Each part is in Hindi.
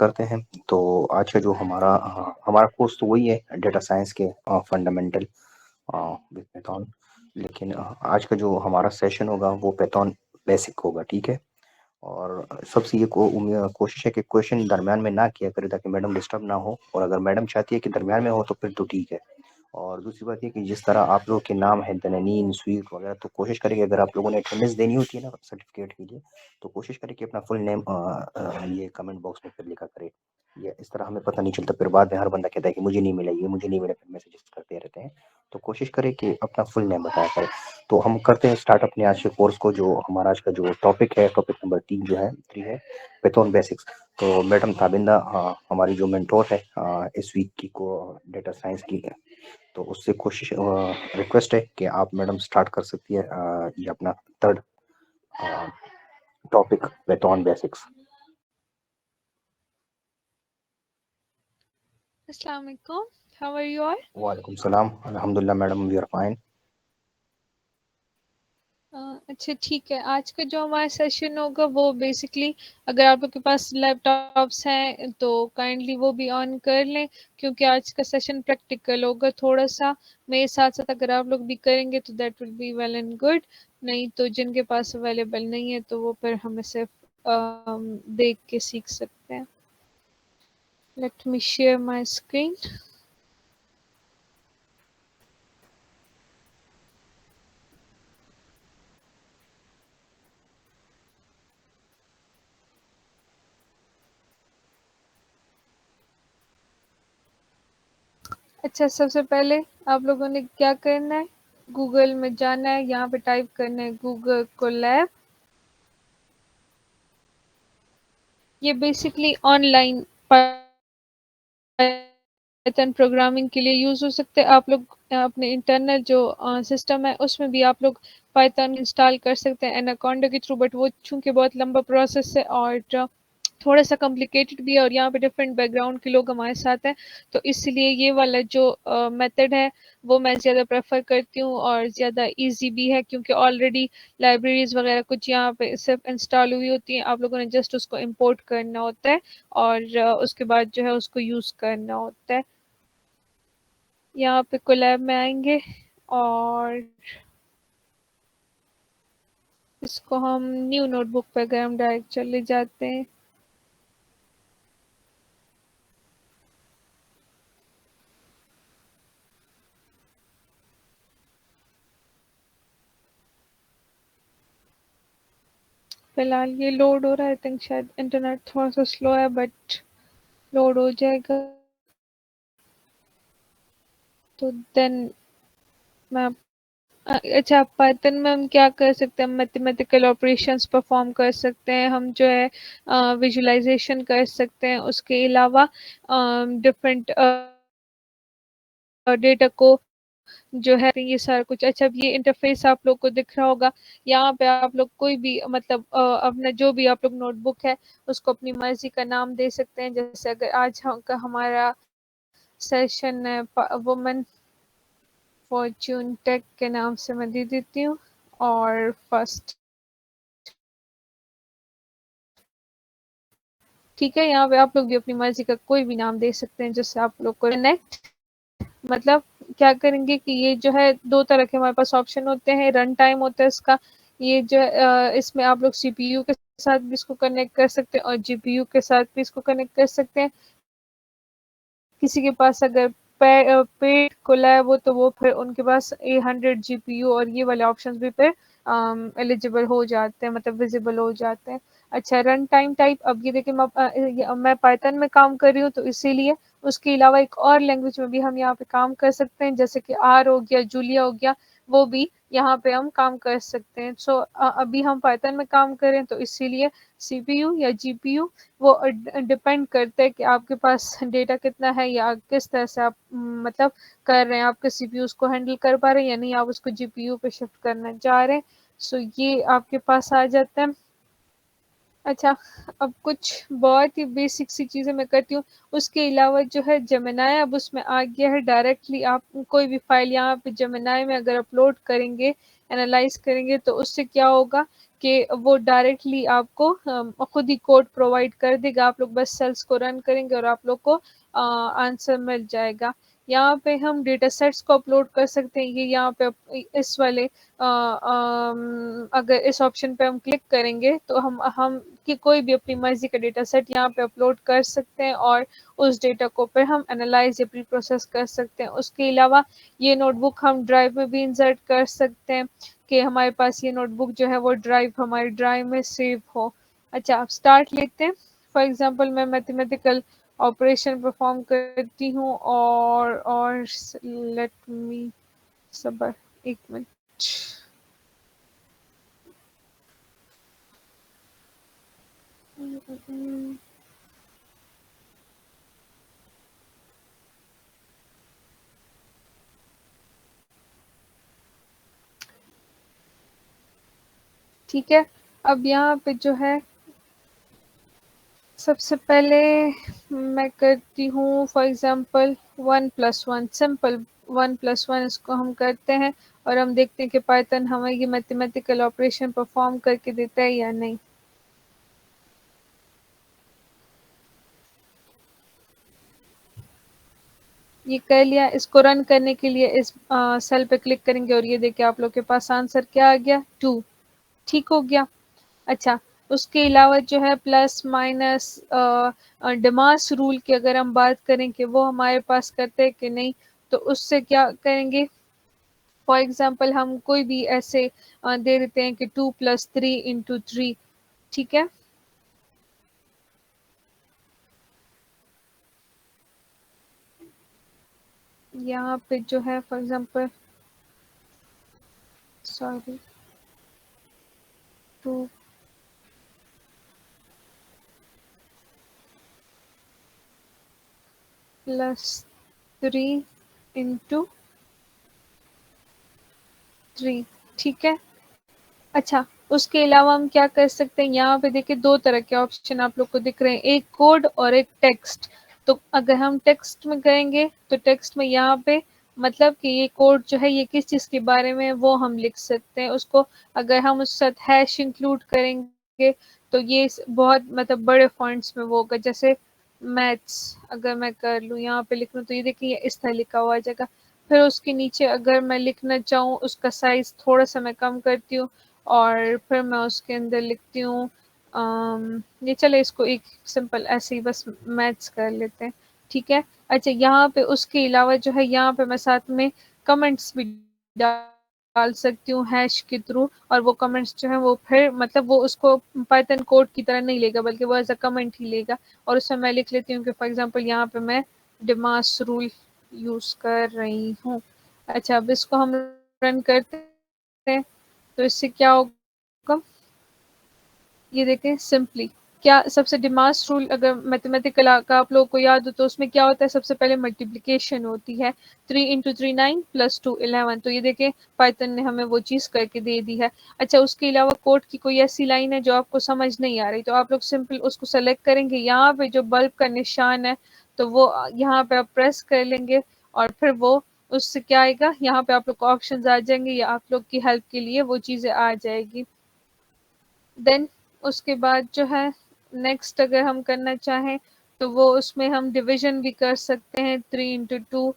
करते हैं। तो आज का जो हमारा कोर्स तो वही है, डेटा साइंस के फंडामेंटल विद पाइथन। लेकिन आज का जो हमारा सेशन होगा वो पाइथन बेसिक होगा, ठीक है। और सबसे ये कोशिश है कि क्वेश्चन दरमियान में ना किया करे ताकि मैडम डिस्टर्ब ना हो, और अगर मैडम चाहती है कि दरमियान में हो तो फिर तो ठीक है। और दूसरी बात ये कि जिस तरह आप लोगों के नाम है दननीन, स्वीट वगैरह, तो कोशिश करें कि अगर आप लोगों ने अटेंडेंस देनी होती है ना सर्टिफिकेट के लिए, तो कोशिश करें कि अपना फुल नेम ये कमेंट बॉक्स में फिर लिखा करें। ये इस तरह हमें पता नहीं चलता, फिर बाद में हर बंदा कहता है कि मुझे नहीं मिला, ये मुझे नहीं मिला, फिर मैसेजेस करते रहते हैं। तो कोशिश करें कि अपना फुल नेम बताया करें। तो हम करते हैं स्टार्ट अपने आज के कोर्स को। जो हमारा आज का जो टॉपिक है, टॉपिक नंबर 3 जो है 3 है पाइथन बेसिक्स। तो मैडम ताबिंदा हमारी जो मेंटोर है इस वीक की को डेटा साइंस की है, तो उससे कोशिश रिक्वेस्ट है कि आप मैडम स्टार्ट कर सकती है ये अपना third topic Python basics. Assalamu alaikum. How are you all? वालेकुम सलाम, अल्हम्दुलिल्लाह मैडम, वी आर फाइन। अच्छा ठीक है, आज का जो हमारा सेशन होगा वो बेसिकली अगर आप लोग के पास लैपटॉप्स हैं तो काइंडली वो भी ऑन कर लें, क्योंकि आज का सेशन प्रैक्टिकल होगा थोड़ा सा। मेरे साथ साथ अगर आप लोग भी करेंगे तो that will be well and good, नहीं तो जिनके पास अवेलेबल नहीं है तो वो फिर हमें सिर्फ देख के सीख सकते हैं। Let me share my screen. अच्छा, सबसे पहले आप लोगों ने क्या करना है, गूगल में जाना है, यहाँ पे टाइप करना है गूगल कोलैब। ये बेसिकली ऑनलाइन पाइथन प्रोग्रामिंग के लिए यूज हो सकते हैं। आप लोग अपने इंटरनल जो सिस्टम है उसमें भी आप लोग पाइथन इंस्टॉल कर सकते हैं एनाकोंडा के थ्रू, बट वो चूंकि बहुत लंबा प्रोसेस है और थोड़ा सा कॉम्प्लिकेटेड भी है, और यहाँ पे डिफरेंट बैकग्राउंड के लोग हमारे साथ हैं, तो इसलिए ये वाला जो मेथड है वो मैं ज़्यादा प्रेफर करती हूँ और ज़्यादा इजी भी है, क्योंकि ऑलरेडी लाइब्रेरीज वगैरह कुछ यहाँ पे सिर्फ इंस्टॉल हुई होती हैं, आप लोगों ने जस्ट उसको इंपोर्ट करना होता है और उसके बाद जो है उसको यूज़ करना होता है। यहाँ पे कोलैब में आएंगे और इसको हम न्यू नोटबुक पे अगर हम डायरेक्ट चले जाते हैं, फिलहाल ये लोड हो रहा है। आई थिंक शायद इंटरनेट थोड़ा सा स्लो है, बट लोड हो जाएगा। तो देन मैं अच्छा, पाइथन में हम क्या कर सकते हैं, मैथमेटिकल ऑपरेशंस परफॉर्म कर सकते हैं, हम जो है विजुअलाइजेशन कर सकते हैं, उसके अलावा डिफरेंट डेटा को जो है ये सारा कुछ। अच्छा, अब ये इंटरफेस आप लोग को दिख रहा होगा, यहाँ पे आप लोग कोई भी मतलब अपना जो भी आप लोग नोटबुक है उसको अपनी मर्जी का नाम दे सकते हैं। जैसे अगर आज हमारा सेशन है वुमेन फॉर्च्यून टेक के नाम से मैं दे देती हूँ, और फर्स्ट, ठीक है। यहाँ पे आप लोग भी अपनी मर्जी का कोई भी नाम दे सकते हैं, जिससे आप लोग को कनेक्ट, मतलब क्या करेंगे कि ये जो है दो तरह के हमारे पास ऑप्शन होते हैं, रन टाइम होता है इसका। ये जो इसमें आप लोग सीपीयू के साथ भी इसको कनेक्ट कर सकते हैं और जीपीयू के साथ भी इसको कनेक्ट कर सकते हैं। किसी के पास अगर पेड कोलैब हो तो वो फिर उनके पास 800 जीपीयू और ये वाले ऑप्शंस भी फिर एलिजिबल हो जाते हैं, मतलब विजिबल हो जाते हैं। अच्छा, रन टाइम टाइप, अब ये देखिए मैं पाइथन में काम कर रही हूँ तो इसीलिए उसके अलावा एक और लैंग्वेज में भी हम यहाँ पे काम कर सकते हैं, जैसे कि आर हो गया, जूलिया हो गया, वो भी यहाँ पे हम काम कर सकते हैं। सो अभी हम पाइथन में काम करें तो इसीलिए सीपीयू या जीपीयू वो डिपेंड करता है कि आपके पास डेटा कितना है या किस तरह से आप मतलब कर रहे हैं, आपके सीपीयू उसको हैंडल कर पा रहे हैं या नहीं, आप उसको जीपीयू पे शिफ्ट करना चाह रहे हैं। सो ये आपके पास आ जाता है। अच्छा, अब कुछ बहुत ही बेसिक सी चीज़ें मैं करती हूँ, उसके अलावा जो है जेमिनी अब उसमें आ गया है। डायरेक्टली आप कोई भी फाइल यहाँ पे जेमिनी में अगर अपलोड करेंगे, एनालाइज करेंगे, तो उससे क्या होगा कि वो डायरेक्टली आपको खुद ही कोड प्रोवाइड कर देगा, आप लोग बस सेल्स को रन करेंगे और आप लोग को आंसर मिल जाएगा। यहाँ पे हम डेटा सेट्स को अपलोड कर सकते हैं, ये यहाँ पे इस वाले अगर इस ऑप्शन पे हम क्लिक करेंगे तो हम कि कोई भी अपनी मर्जी का डेटा सेट यहाँ पे अपलोड कर सकते हैं और उस डेटा को फिर हम एनालाइज या प्री प्रोसेस कर सकते हैं। उसके अलावा ये नोटबुक हम ड्राइव में भी इंसर्ट कर सकते हैं कि हमारे पास ये नोटबुक जो है वो हमारी ड्राइव में सेव हो। अच्छा, आप स्टार्ट लेते हैं। फॉर एग्जांपल मैं मैथमेटिकल ऑपरेशन परफॉर्म करती हूँ और लेट मी सबर एक मिनट। ठीक है, अब यहाँ पे जो है सबसे पहले मैं करती हूँ फॉर एग्जांपल 1+1 सिंपल 1+1 इसको हम करते हैं और हम देखते हैं कि पाइथन हमें ये मैथमेटिकल ऑपरेशन परफॉर्म करके देता है या नहीं। ये कर लिया। इसको रन करने के लिए इस सेल पे क्लिक करेंगे और ये देखिए आप लोग के पास आंसर क्या आ गया, 2। ठीक हो गया। अच्छा, उसके अलावा जो है प्लस माइनस डिमास रूल की अगर हम बात करें कि वो हमारे पास करते हैं कि नहीं, तो उससे क्या करेंगे। फॉर एग्जांपल हम कोई भी ऐसे दे देते हैं कि 2+3 × 3। ठीक है, यहाँ पे जो है फॉर एग्जांपल सॉरी 2 + 3 × 3। ठीक है। अच्छा, उसके अलावा हम क्या कर सकते हैं, यहाँ पे देखिए दो तरह के ऑप्शन आप लोग को दिख रहे हैं, एक कोड और एक टेक्स्ट। तो अगर हम टेक्स्ट में करेंगे तो टेक्स्ट में यहाँ पे मतलब कि ये कोड जो है ये किस चीज के बारे में है वो हम लिख सकते हैं उसको। अगर हम उसके साथ हैश इंक्लूड करेंगे तो ये बहुत मतलब बड़े फॉन्ट्स में वो होगा। जैसे मैथ्स अगर मैं कर लूँ यहाँ पे लिख लूँ तो ये देखिए इस तरह लिखा हुआ आ जाएगा। फिर उसके नीचे अगर मैं लिखना चाहूँ उसका साइज थोड़ा सा मैं कम करती हूँ और फिर मैं उसके अंदर लिखती हूँ ये चले इसको एक सिंपल ऐसे ही बस मैथ्स कर लेते हैं। ठीक है। अच्छा, यहाँ पे उसके अलावा जो है यहाँ पे मैं साथ में कमेंट्स भी डाल सकती हूँ हैश के थ्रू, और वो कमेंट्स जो है वो फिर मतलब वो उसको पाइथन कोड की तरह नहीं लेगा बल्कि वो एज अ कमेंट ही लेगा। और उसमें मैं लिख लेती हूँ कि फॉर एग्जांपल यहाँ पे मैं डिमास रूल यूज कर रही हूँ। अच्छा, अब इसको हम रन करते हैं तो इससे क्या होगा, ये देखें सिंपली क्या सबसे डिमास रूल अगर मैथमेटिकल का आप लोगों को याद हो तो उसमें क्या होता है, सबसे पहले मल्टीप्लिकेशन होती है। 3 × 3 9 + 2 11। तो ये देखें पाइथन ने हमें वो चीज़ करके दे दी है। अच्छा, उसके अलावा कोड की कोई ऐसी लाइन है जो आपको समझ नहीं आ रही तो आप लोग सिंपल उसको सेलेक्ट करेंगे, यहाँ पे जो बल्ब का निशान है तो वो यहाँ पे आप प्रेस कर लेंगे और फिर वो उससे क्या आएगा, यहाँ पे आप लोग को ऑप्शंस आ जाएंगे या आप लोग की हेल्प के लिए वो चीज़ें आ जाएगी। देन उसके बाद जो है नेक्स्ट अगर हम करना चाहें तो वो उसमें हम डिवीजन भी कर सकते हैं 3 × 2।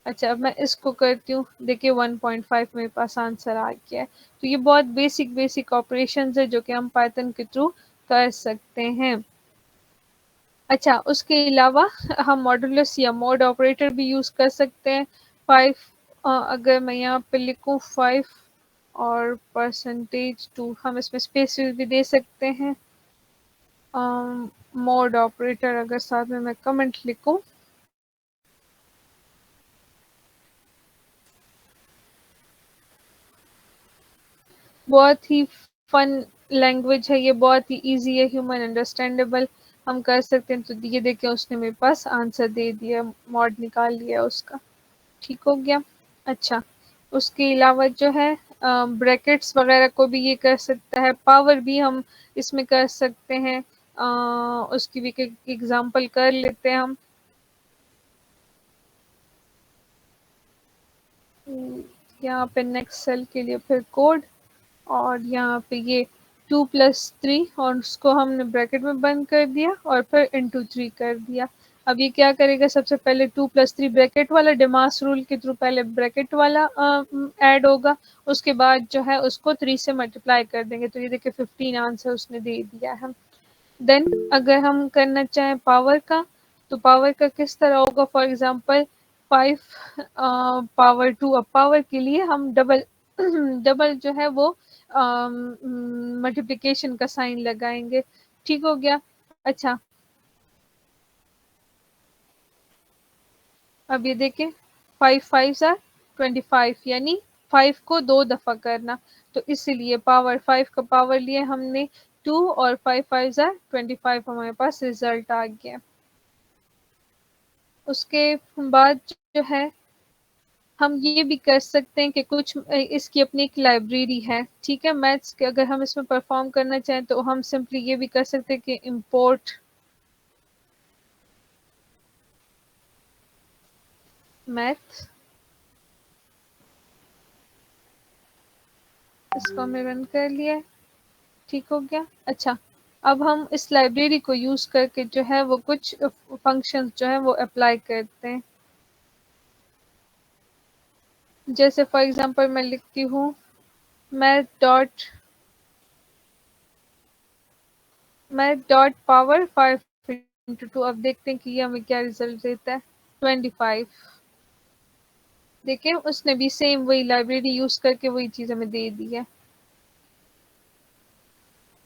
अच्छा, अब मैं इसको करती हूँ, देखिए 1.5 मेरे पास आंसर आ गया है। तो ये बहुत बेसिक ऑपरेशंस है जो कि हम पाइथन के थ्रू कर सकते हैं। अच्छा, उसके अलावा हम मॉडुलस या मोड ऑपरेटर भी यूज कर सकते हैं। 5 अगर मैं यहाँ पे लिखूँ 5 और %2 हम इसमें स्पेस भी दे सकते हैं। मोड ऑपरेटर अगर साथ में मैं कमेंट लिखूं, बहुत ही फन लैंग्वेज है ये, बहुत ही इजी है, ह्यूमन अंडरस्टैंडेबल हम कर सकते हैं। तो ये देखिए उसने मेरे पास आंसर दे दिया, मॉड निकाल लिया उसका। ठीक हो गया। अच्छा, उसके अलावा जो है ब्रैकेट्स वगैरह को भी ये कर सकता है, पावर भी हम इसमें कर सकते हैं। उसकी भी एक एग्जांपल कर लेते हैं हम। यहाँ पे नेक्स्ट सेल के लिए फिर कोड, और यहाँ पे ये 2+3 और उसको हमने ब्रैकेट में बंद कर दिया और फिर इंटू 3 कर दिया। अब ये क्या करेगा, सबसे पहले 2+3 ब्रैकेट वाला डेमास रूल के थ्रू पहले ब्रैकेट वाला ऐड होगा, उसके बाद जो है उसको 3 से मल्टीप्लाई कर देंगे। तो ये देखिए 15 आंसर उसने दे दिया है। देन अगर हम करना चाहें पावर का, तो पावर का किस तरह होगा, फॉर एग्जांपल 5 पावर 2। अब पावर के लिए हम डबल डबल जो है वो मल्टीप्लिकेशन का साइन लगाएंगे। ठीक हो गया। अच्छा, अब ये देखें 5 5 25, यानी 5 को 2 दफा करना, तो इसीलिए पावर 5 का पावर लिए हमने 2 और 5 5 25 हमारे पास रिजल्ट आ गया। उसके बाद जो है हम ये भी कर सकते हैं कि कुछ इसकी अपनी एक लाइब्रेरी है, ठीक है। मैथ्स के अगर हम इसमें परफॉर्म करना चाहें तो हम सिंपली ये भी कर सकते हैं कि इंपोर्ट मैथ, इसको हमने रन कर लिया, ठीक हो गया। अच्छा, अब हम इस लाइब्रेरी को यूज करके जो है वो कुछ फंक्शंस जो है वो अप्लाई करते हैं। जैसे फॉर एग्जांपल मैं लिखती हूँ मैथ डॉट पावर 5 into 2। अब देखते हैं कि ये हमें क्या रिजल्ट देता है। 25। देखिए उसने भी सेम वही लाइब्रेरी यूज करके वही चीज हमें दे दी है।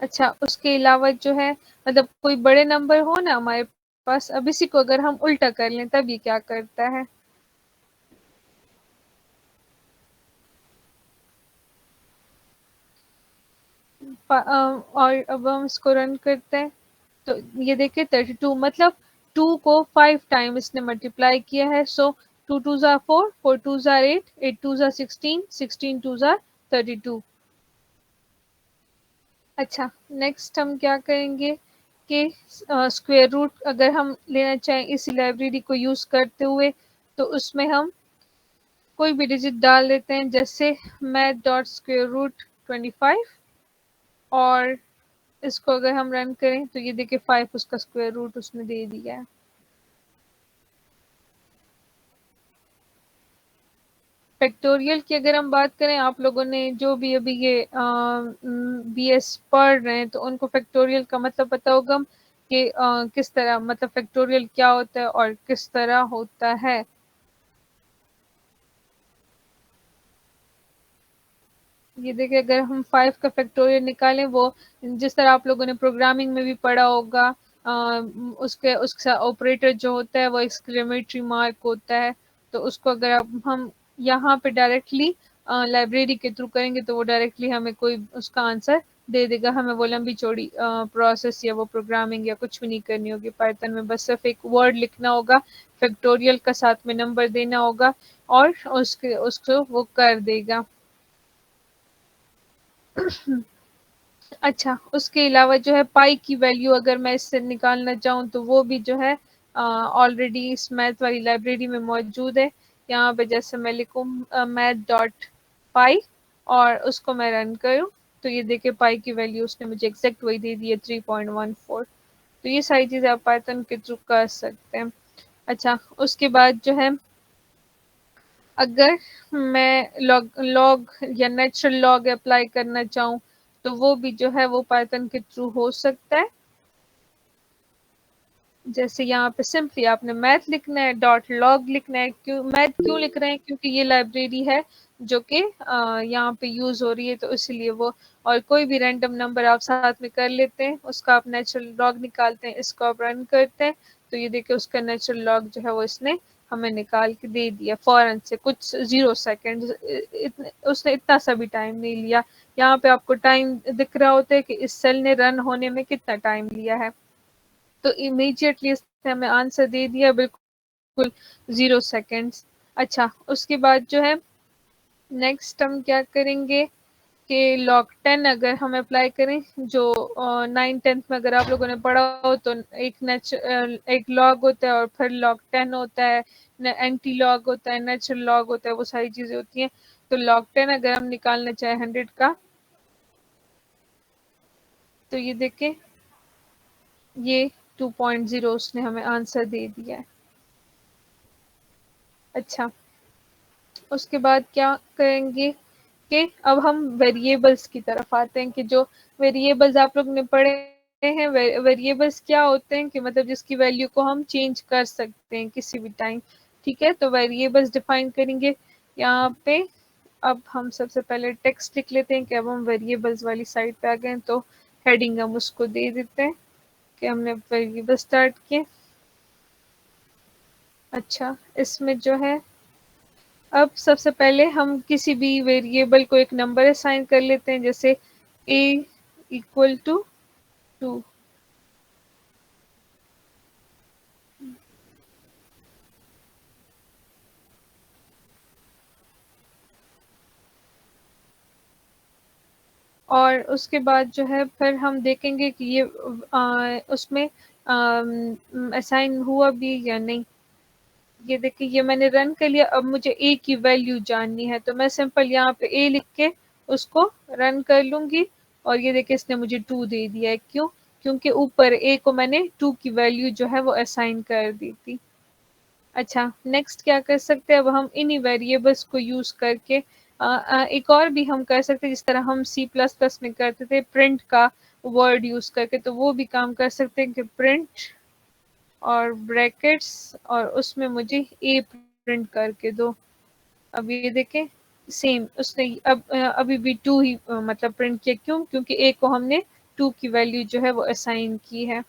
अच्छा, उसके अलावा जो है मतलब कोई बड़े नंबर हो ना हमारे पास, अब इसी को अगर हम उल्टा कर लें तब ये क्या करता है। और अब हम इसको रन करते हैं तो ये देखिए 32, मतलब 2 को 5 टाइम इसने मल्टीप्लाई किया है। सो 2 2 ज़ा 4, 4 2 ज़ा 8, 8 2 ज़ा 16, 16 2 ज़ा 32। अच्छा, नेक्स्ट हम क्या करेंगे कि स्क्वायर रूट अगर हम लेना चाहें इस लाइब्रेरी को यूज करते हुए, तो उसमें हम कोई भी डिजिट डाल देते हैं, जैसे math.square root 25, और इसको अगर हम रन करें तो ये देखिए 5 उसका स्क्वायर रूट उसने दे दिया है। फैक्टोरियल की अगर हम बात करें, आप लोगों ने जो भी अभी ये बीएस पढ़ रहे हैं तो उनको फैक्टोरियल का मतलब पता होगा कि किस तरह, मतलब फैक्टोरियल क्या होता है और किस तरह होता है। ये देखिए अगर हम 5 का फैक्टोरियल निकालें, वो जिस तरह आप लोगों ने प्रोग्रामिंग में भी पढ़ा होगा, उसके उसका ऑपरेटर जो होता है वो एक्सक्लेमेटरी मार्क होता है। तो उसको अगर हम यहाँ पे डायरेक्टली लाइब्रेरी के थ्रू करेंगे तो वो डायरेक्टली हमें कोई उसका आंसर दे देगा। हमें वो लंबी चौड़ी प्रोसेस या वो प्रोग्रामिंग या कुछ भी नहीं करनी होगी पाइथन में, बस सिर्फ एक वर्ड लिखना होगा, फैक्टोरियल का साथ में नंबर देना होगा और उसके उसको वो कर देगा। अच्छा, उसके अलावा जो है पाई की वैल्यू अगर मैं इससे निकालना चाहूँ तो वो भी जो है ऑलरेडी इस मैथ वाली लाइब्रेरी में मौजूद है। यहाँ पे जैसे मैं लिखूँ math.py और उसको मैं रन करूँ तो ये देखिए पाई की वैल्यू उसने मुझे एग्जैक्ट वही दे दी है, 3.14। तो ये सारी चीज़ें आप पाइथन के थ्रू कर सकते हैं। अच्छा, उसके बाद जो है अगर मैं लॉग या नेचुरल लॉग अप्लाई करना चाहूँ तो वो भी जो है वो पाइथन के थ्रू हो सकता है। जैसे यहाँ पे सिंपली आपने मैथ लिखना है, डॉट लॉग लिखना है। क्यों मैथ क्यों लिख रहे हैं, क्योंकि ये लाइब्रेरी है जो कि यहाँ पे यूज हो रही है, तो इसलिए वो, और कोई भी रैंडम नंबर आप साथ में कर लेते हैं, उसका आप नेचुरल लॉग निकालते हैं, इसको आप रन करते हैं तो ये देखिए उसका नेचुरल लॉग जो है वो इसने हमें निकाल के दे दिया फौरन से, कुछ 0 सेकेंड, उसने इतना सा भी टाइम नहीं लिया। यहाँ पे आपको टाइम दिख रहा होता है कि इस सेल ने रन होने में कितना टाइम लिया है, तो इमीडिएटली इसने हमें आंसर दे दिया, बिल्कुल 0 सेकेंड्स। अच्छा, उसके बाद जो है नेक्स्ट हम क्या करेंगे कि लॉग 10 अगर हम अप्लाई करें, जो 9th 10th में अगर आप लोगों ने पढ़ा हो तो एक लॉग होता है और फिर लॉग 10 होता है, एंटी लॉग होता है, नेचुरल लॉग होता है, वो सारी चीजें होती हैं। तो log 10 अगर हम निकालना चाहे 100 का, तो ये देखें, ये 2.0 उसने हमें आंसर दे दिया है। अच्छा, उसके बाद क्या करेंगे कि अब हम वेरिएबल्स की तरफ आते हैं कि जो वेरिएबल्स आप लोग ने पढ़े हैं, वेरिएबल्स क्या होते हैं कि मतलब जिसकी वैल्यू को हम चेंज कर सकते हैं किसी भी टाइम। ठीक है, तो वेरिएबल्स डिफाइन करेंगे यहाँ पे। अब हम सबसे पहले टेक्स्ट लिख लेते हैं कि अब हम वेरिएबल्स वाली साइड पे आ गए, तो हेडिंग हम उसको दे देते हैं कि हमने वेरिएबल स्टार्ट किए। अच्छा, इसमें जो है अब सबसे पहले हम किसी भी वेरिएबल को एक नंबर असाइन कर लेते हैं, जैसे a इक्वल टू 2। और उसके बाद जो है फिर हम देखेंगे कि ये उसमें असाइन हुआ भी या नहीं। ये देखिए, ये मैंने रन कर लिया। अब मुझे a की वैल्यू जाननी है, तो मैं सिंपल यहाँ पे a लिख के उसको रन कर लूंगी, और ये देखिए इसने मुझे 2 दे दिया है। क्यों? क्योंकि ऊपर a को मैंने 2 की वैल्यू जो है वो असाइन कर दी थी। अच्छा, नेक्स्ट क्या कर सकते हैं, अब हम इन्हीं वेरिएबल्स को यूज करके एक और भी हम कर सकते हैं, जिस तरह हम C++ में करते थे प्रिंट का वर्ड यूज करके, तो वो भी काम कर सकते हैं कि प्रिंट और ब्रैकेट्स और उसमें मुझे ए प्रिंट करके दो। अब ये देखें, सेम उसने अब अभी भी 2 ही मतलब प्रिंट किया। क्यों? क्योंकि ए को हमने 2 की वैल्यू जो है वो असाइन की है।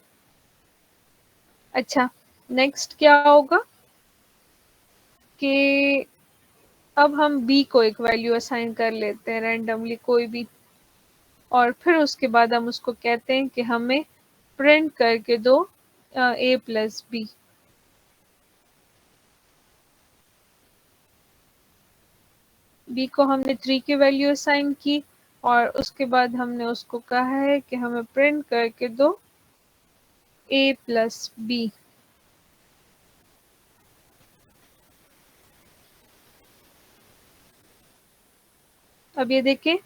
अच्छा, नेक्स्ट क्या होगा कि अब हम b को एक वैल्यू असाइन कर लेते हैं रैंडमली कोई भी, और फिर उसके बाद हम उसको कहते हैं कि हमें प्रिंट करके दो a प्लस बी। b को हमने 3 की वैल्यू असाइन की, और उसके बाद हमने उसको कहा है कि हमें प्रिंट करके दो a प्लस बी। अब ये देखिए,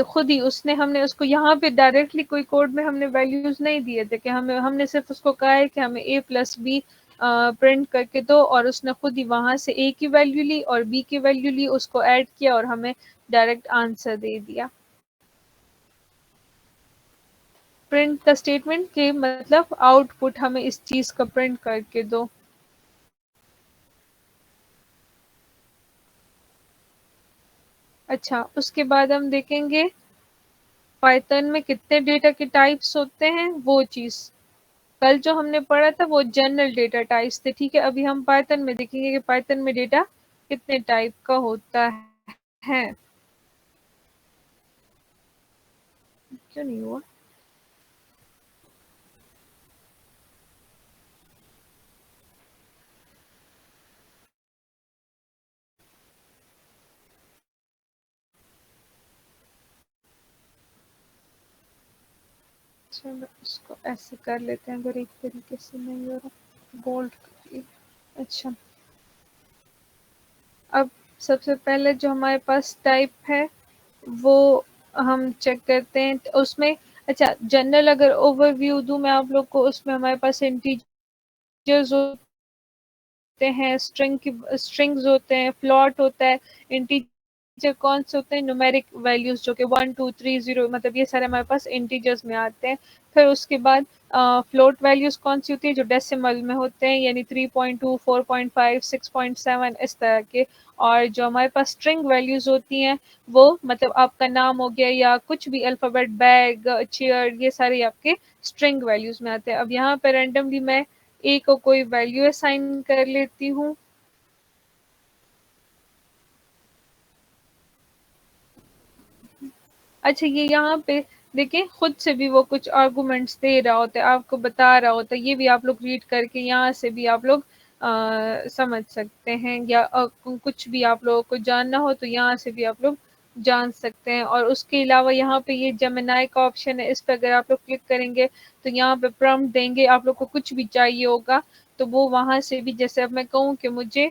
खुद ही उसने हमने उसको यहाँ पे डायरेक्टली कोई कोड में हमने वैल्यूज नहीं दिए थे कि हमने सिर्फ उसको कहा है कि हमें a प्लस बी प्रिंट करके दो, और उसने खुद ही वहां से a की वैल्यू ली और b की वैल्यू ली, उसको ऐड किया और हमें डायरेक्ट आंसर दे दिया। प्रिंट का स्टेटमेंट के मतलब आउटपुट हमें इस चीज का प्रिंट करके दो। अच्छा, उसके बाद हम देखेंगे पाइथन में कितने डेटा के टाइप्स होते हैं वो चीज। कल जो हमने पढ़ा था वो जनरल डेटा टाइप्स थे। ठीक है, अभी हम पाइथन में देखेंगे कि पाइथन में डेटा कितने टाइप का होता है। क्यों नहीं हुआ? चलो इसको ऐसे कर लेते हैं, अगर एक तरीके से नहीं हो रहा बोल्ड करिए। अच्छा, अब सबसे पहले जो हमारे पास टाइप है वो हम चेक करते हैं, तो उसमें अच्छा जनरल अगर ओवरव्यू दूं मैं आप लोग को, उसमें हमारे पास इंटीजर्स होते हैं, स्ट्रिंग्स होते हैं, फ्लॉट होता है। इंटीजर कौन से होते हैं? न्यूमेरिक वैल्यूज, जो कि 1 2 3 0 मतलब ये सारे हमारे पास इंटीजर्स में आते हैं। फिर उसके बाद फ्लोट वैल्यूज कौन सी होती है? जो डेसिमल में होते हैं, यानी 3.2 4.5 6.7 इस तरह के। और जो हमारे पास स्ट्रिंग वैल्यूज होती हैं वो मतलब आपका नाम हो गया या कुछ भी अल्फाबेट, बैग, चेयर, ये सारे आपके स्ट्रिंग वैल्यूज में आते हैं। अब यहाँ पे रैंडमली मैं ए को कोई वैल्यू असाइन कर लेती हूँ। अच्छा, ये यहाँ पे देखिए खुद से भी वो कुछ आर्गुमेंट्स दे रहा होता है, आपको बता रहा होता है। ये भी आप लोग रीड करके यहाँ से भी आप लोग समझ सकते हैं, या कुछ भी आप लोगों को जानना हो तो यहाँ से भी आप लोग जान सकते हैं। और उसके अलावा यहाँ पे ये जेमिनाई का ऑप्शन है, इस पर अगर आप लोग क्लिक करेंगे तो यहाँ पे प्रॉम्प्ट देंगे, आप लोग को कुछ भी चाहिए होगा तो वो वहां से भी, जैसे अब मैं कहूँ कि मुझे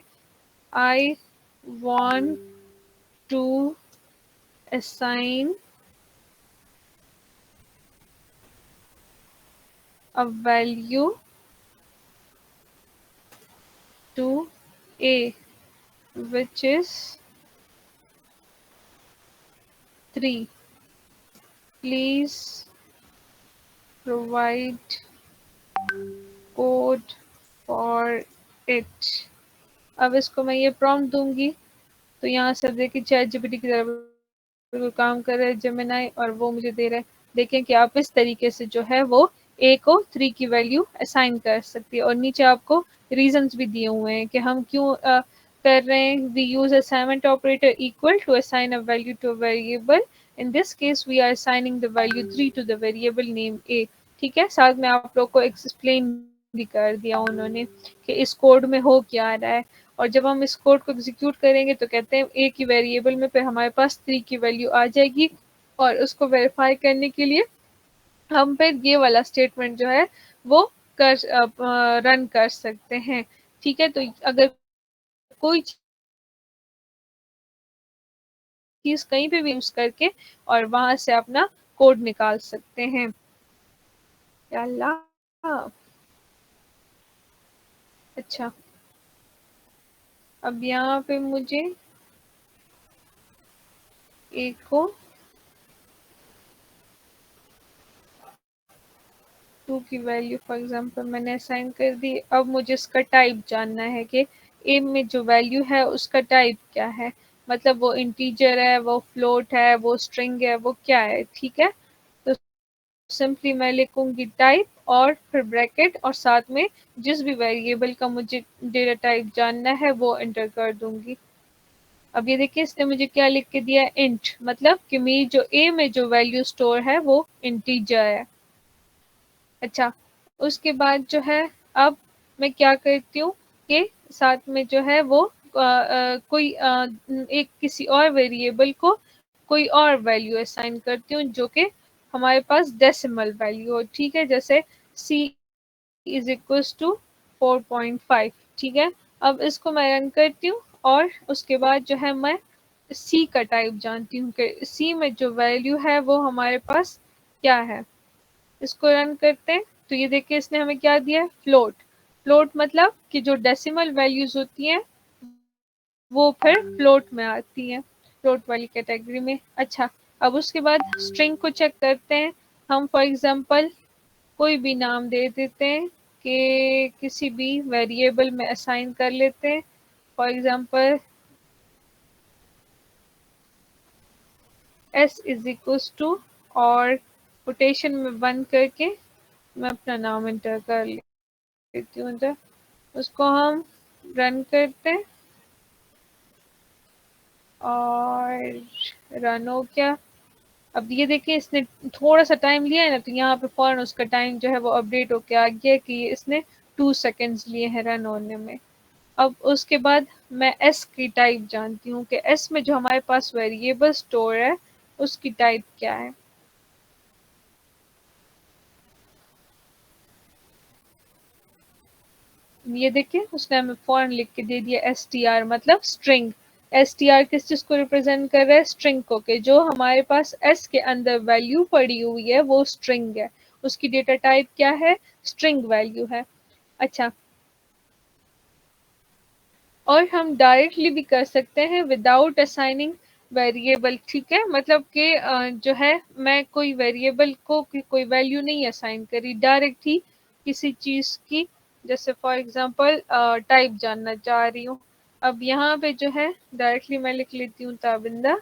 I want to assign a value to a which is 3. Please provide code for it. अब इसको मैं ये प्रॉम्प्ट दूंगी तो यहाँ से देखिए चैट जीपीटी की तरह बिल्कुल काम कर रहा है जेमिनाई, और वो मुझे दे रहा है। देखें कि आप इस तरीके से जो है वो ए को 3 की वैल्यू असाइन कर सकती है, और नीचे आपको रीजंस भी दिए हुए हैं कि हम क्यों कर रहे हैं। We use assignment operator equal to assign a value to a variable. In this case we are assigning the value 3 to the variable name A. ठीक है, साथ में आप लोग को एक्सप्लेन भी कर दिया उन्होंने कि इस कोड में हो क्या रहा है। और जब हम इस कोड को एग्जीक्यूट करेंगे तो कहते हैं ए की वेरिएबल में फिर हमारे पास 3 की वैल्यू आ जाएगी, और उसको वेरीफाई करने के लिए हम फिर ये वाला स्टेटमेंट जो है वो कर रन कर सकते हैं। ठीक है, तो अगर कोई चीज कहीं पे भी यूज करके और वहां से अपना कोड निकाल सकते हैं। या अल्लाह, अच्छा अब यहाँ पे मुझे ए को 2 की वैल्यू फॉर एग्जांपल मैंने असाइन कर दी। अब मुझे इसका टाइप जानना है कि ए में जो वैल्यू है उसका टाइप क्या है, मतलब वो इंटीजर है, वो फ्लोट है, वो स्ट्रिंग है, वो क्या है। ठीक है, तो सिंपली मैं लिखूंगी टाइप और फिर ब्रैकेट और साथ में जिस भी वेरिएबल का मुझे डेटा टाइप जानना है वो एंटर कर दूंगी। अब ये देखिए इसने मुझे क्या लिख के दिया है, इंट, मतलब कि मेरी जो ए में जो वैल्यू स्टोर है वो इंटीजर है। अच्छा, उसके बाद जो है अब मैं क्या करती हूँ कि साथ में जो है वो कोई एक किसी और वेरिएबल को कोई और वैल्यू असाइन करती हूँ जो कि हमारे पास डेसिमल वैल्यू हो। ठीक है, जैसे c इज इक्वल टू 4.5। ठीक है, अब इसको मैं रन करती हूँ और उसके बाद जो है मैं c का टाइप जानती हूँ कि c में जो वैल्यू है वो हमारे पास क्या है। इसको रन करते हैं तो ये देखिए इसने हमें क्या दिया है, फ्लोट। फ्लोट मतलब कि जो डेसिमल वैल्यूज होती हैं वो फिर फ्लोट में आती हैं, फ्लोट वाली कैटेगरी में। अच्छा, अब उसके बाद स्ट्रिंग को चेक करते हैं। हम फॉर एग्जांपल कोई भी नाम दे देते हैं कि किसी भी वेरिएबल में असाइन कर लेते हैं। For example s is equals to, और कोटेशन में बंद करके मैं अपना नाम एंटर कर लेती हूँ। तो उसको हम रन करते हैं और रन हो गया। अब ये देखिए इसने थोड़ा सा टाइम लिया है ना, तो यहाँ पे फौरन उसका टाइम जो है वो अपडेट होके आ गया कि इसने 2 सेकेंड्स लिए हैं रन होने में। अब उसके बाद मैं s की टाइप जानती हूँ कि s में जो हमारे पास वेरिएबल स्टोर है उसकी टाइप क्या है। ये देखिए उसने हमें फौरन लिख के दे दिया str, मतलब स्ट्रिंग। str किस चीज को रिप्रेजेंट कर रहा है, स्ट्रिंग को, कि जो हमारे पास s के अंदर वैल्यू पड़ी हुई है वो स्ट्रिंग है, उसकी डेटा टाइप क्या है, स्ट्रिंग वैल्यू है। अच्छा, और हम डायरेक्टली भी कर सकते हैं विदाउट असाइनिंग वेरिएबल। ठीक है, मतलब कि जो है मैं कोई वेरिएबल को कोई वैल्यू नहीं असाइन करी, डायरेक्ट ही किसी चीज की, जैसे फॉर एग्जांपल टाइप जानना चाह रही हूँ। अब यहाँ पे जो है डायरेक्टली मैं लिख लेती हूँ ताबिंदा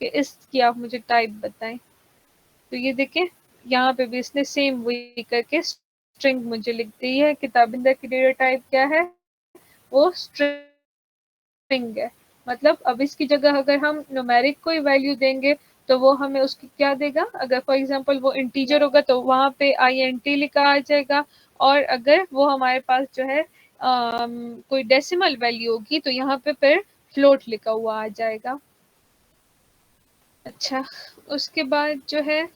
कि इसकी आप मुझे टाइप बताएं। तो ये देखें यहाँ पे भी इसने सेम वही करके स्ट्रिंग मुझे लिख दी है कि ताबिंदा की डेटा टाइप क्या है, वो स्ट्रिंग है। मतलब अब इसकी जगह अगर हम न्यूमेरिक कोई वैल्यू देंगे तो वो हमें उसकी क्या देगा, अगर फॉर एग्जांपल वो इंटीजर होगा तो वहां पे INT लिखा आ जाएगा, और अगर वो हमारे पास जो है कोई डेसिमल वैल्यू होगी तो यहाँ पे फिर फ्लोट लिखा हुआ आ जाएगा। अच्छा, उसके बाद जो है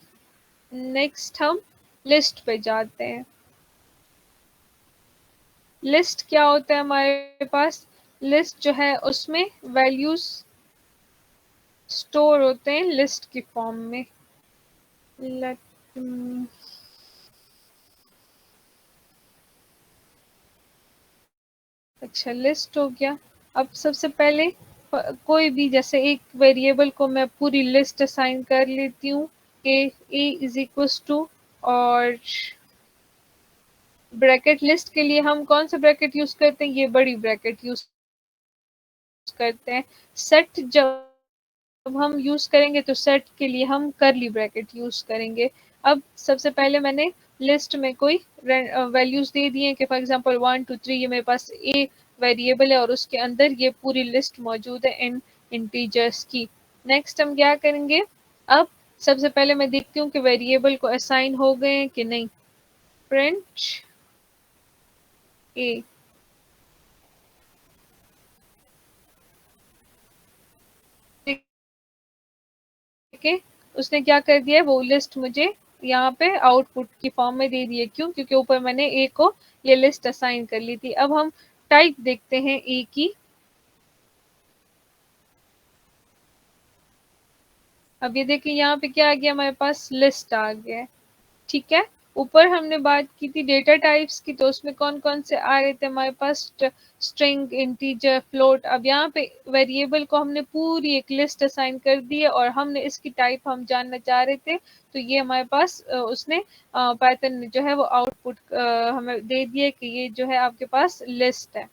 नेक्स्ट हम लिस्ट पे जाते हैं। लिस्ट क्या होता है हमारे पास, लिस्ट जो है उसमें वैल्यूज स्टोर होते हैं लिस्ट की फॉर्म में। लेट अच्छा, लिस्ट हो गया। अब सबसे पहले कोई भी जैसे एक वेरिएबल को मैं पूरी लिस्ट असाइन कर लेती हूँ कि a इज इक्वल टू, और ब्रैकेट लिस्ट के लिए हम कौन सा ब्रैकेट यूज करते हैं, ये बड़ी ब्रैकेट यूज करते हैं। सेट जब हम यूज करेंगे तो सेट के लिए हम करली ब्रैकेट यूज करेंगे। अब सबसे पहले मैंने लिस्ट में कोई वैल्यूज दे दिए कि फॉर एग्जांपल 1 2 3, ये मेरे पास ए वेरिएबल है और उसके अंदर ये पूरी लिस्ट मौजूद है इन इंटीजर्स की। नेक्स्ट हम क्या करेंगे, अब सबसे पहले मैं देखती हूँ कि वेरिएबल को असाइन हो गए हैं कि नहीं। प्रिंट ए, के उसने क्या कर दिया है, वो लिस्ट मुझे यहाँ पे आउटपुट की फॉर्म में दे दी है। क्यों? क्योंकि ऊपर मैंने ए को ये लिस्ट असाइन कर ली थी। अब हम टाइप देखते हैं ए की। अब ये देखिए यहाँ पे क्या आ गया, हमारे पास लिस्ट आ गया है। ठीक है, ऊपर हमने बात की थी डेटा टाइप्स की, तो उसमें कौन कौन से आ रहे थे हमारे पास, स्ट्रिंग, इंटीजर, फ्लोट। अब यहाँ पे वेरिएबल को हमने पूरी एक लिस्ट असाइन कर दी है और हमने इसकी टाइप हम जानना चाह रहे थे, तो ये हमारे पास उसने पाइथन ने जो है वो आउटपुट हमें दे दिए कि ये जो है आपके पास लिस्ट है।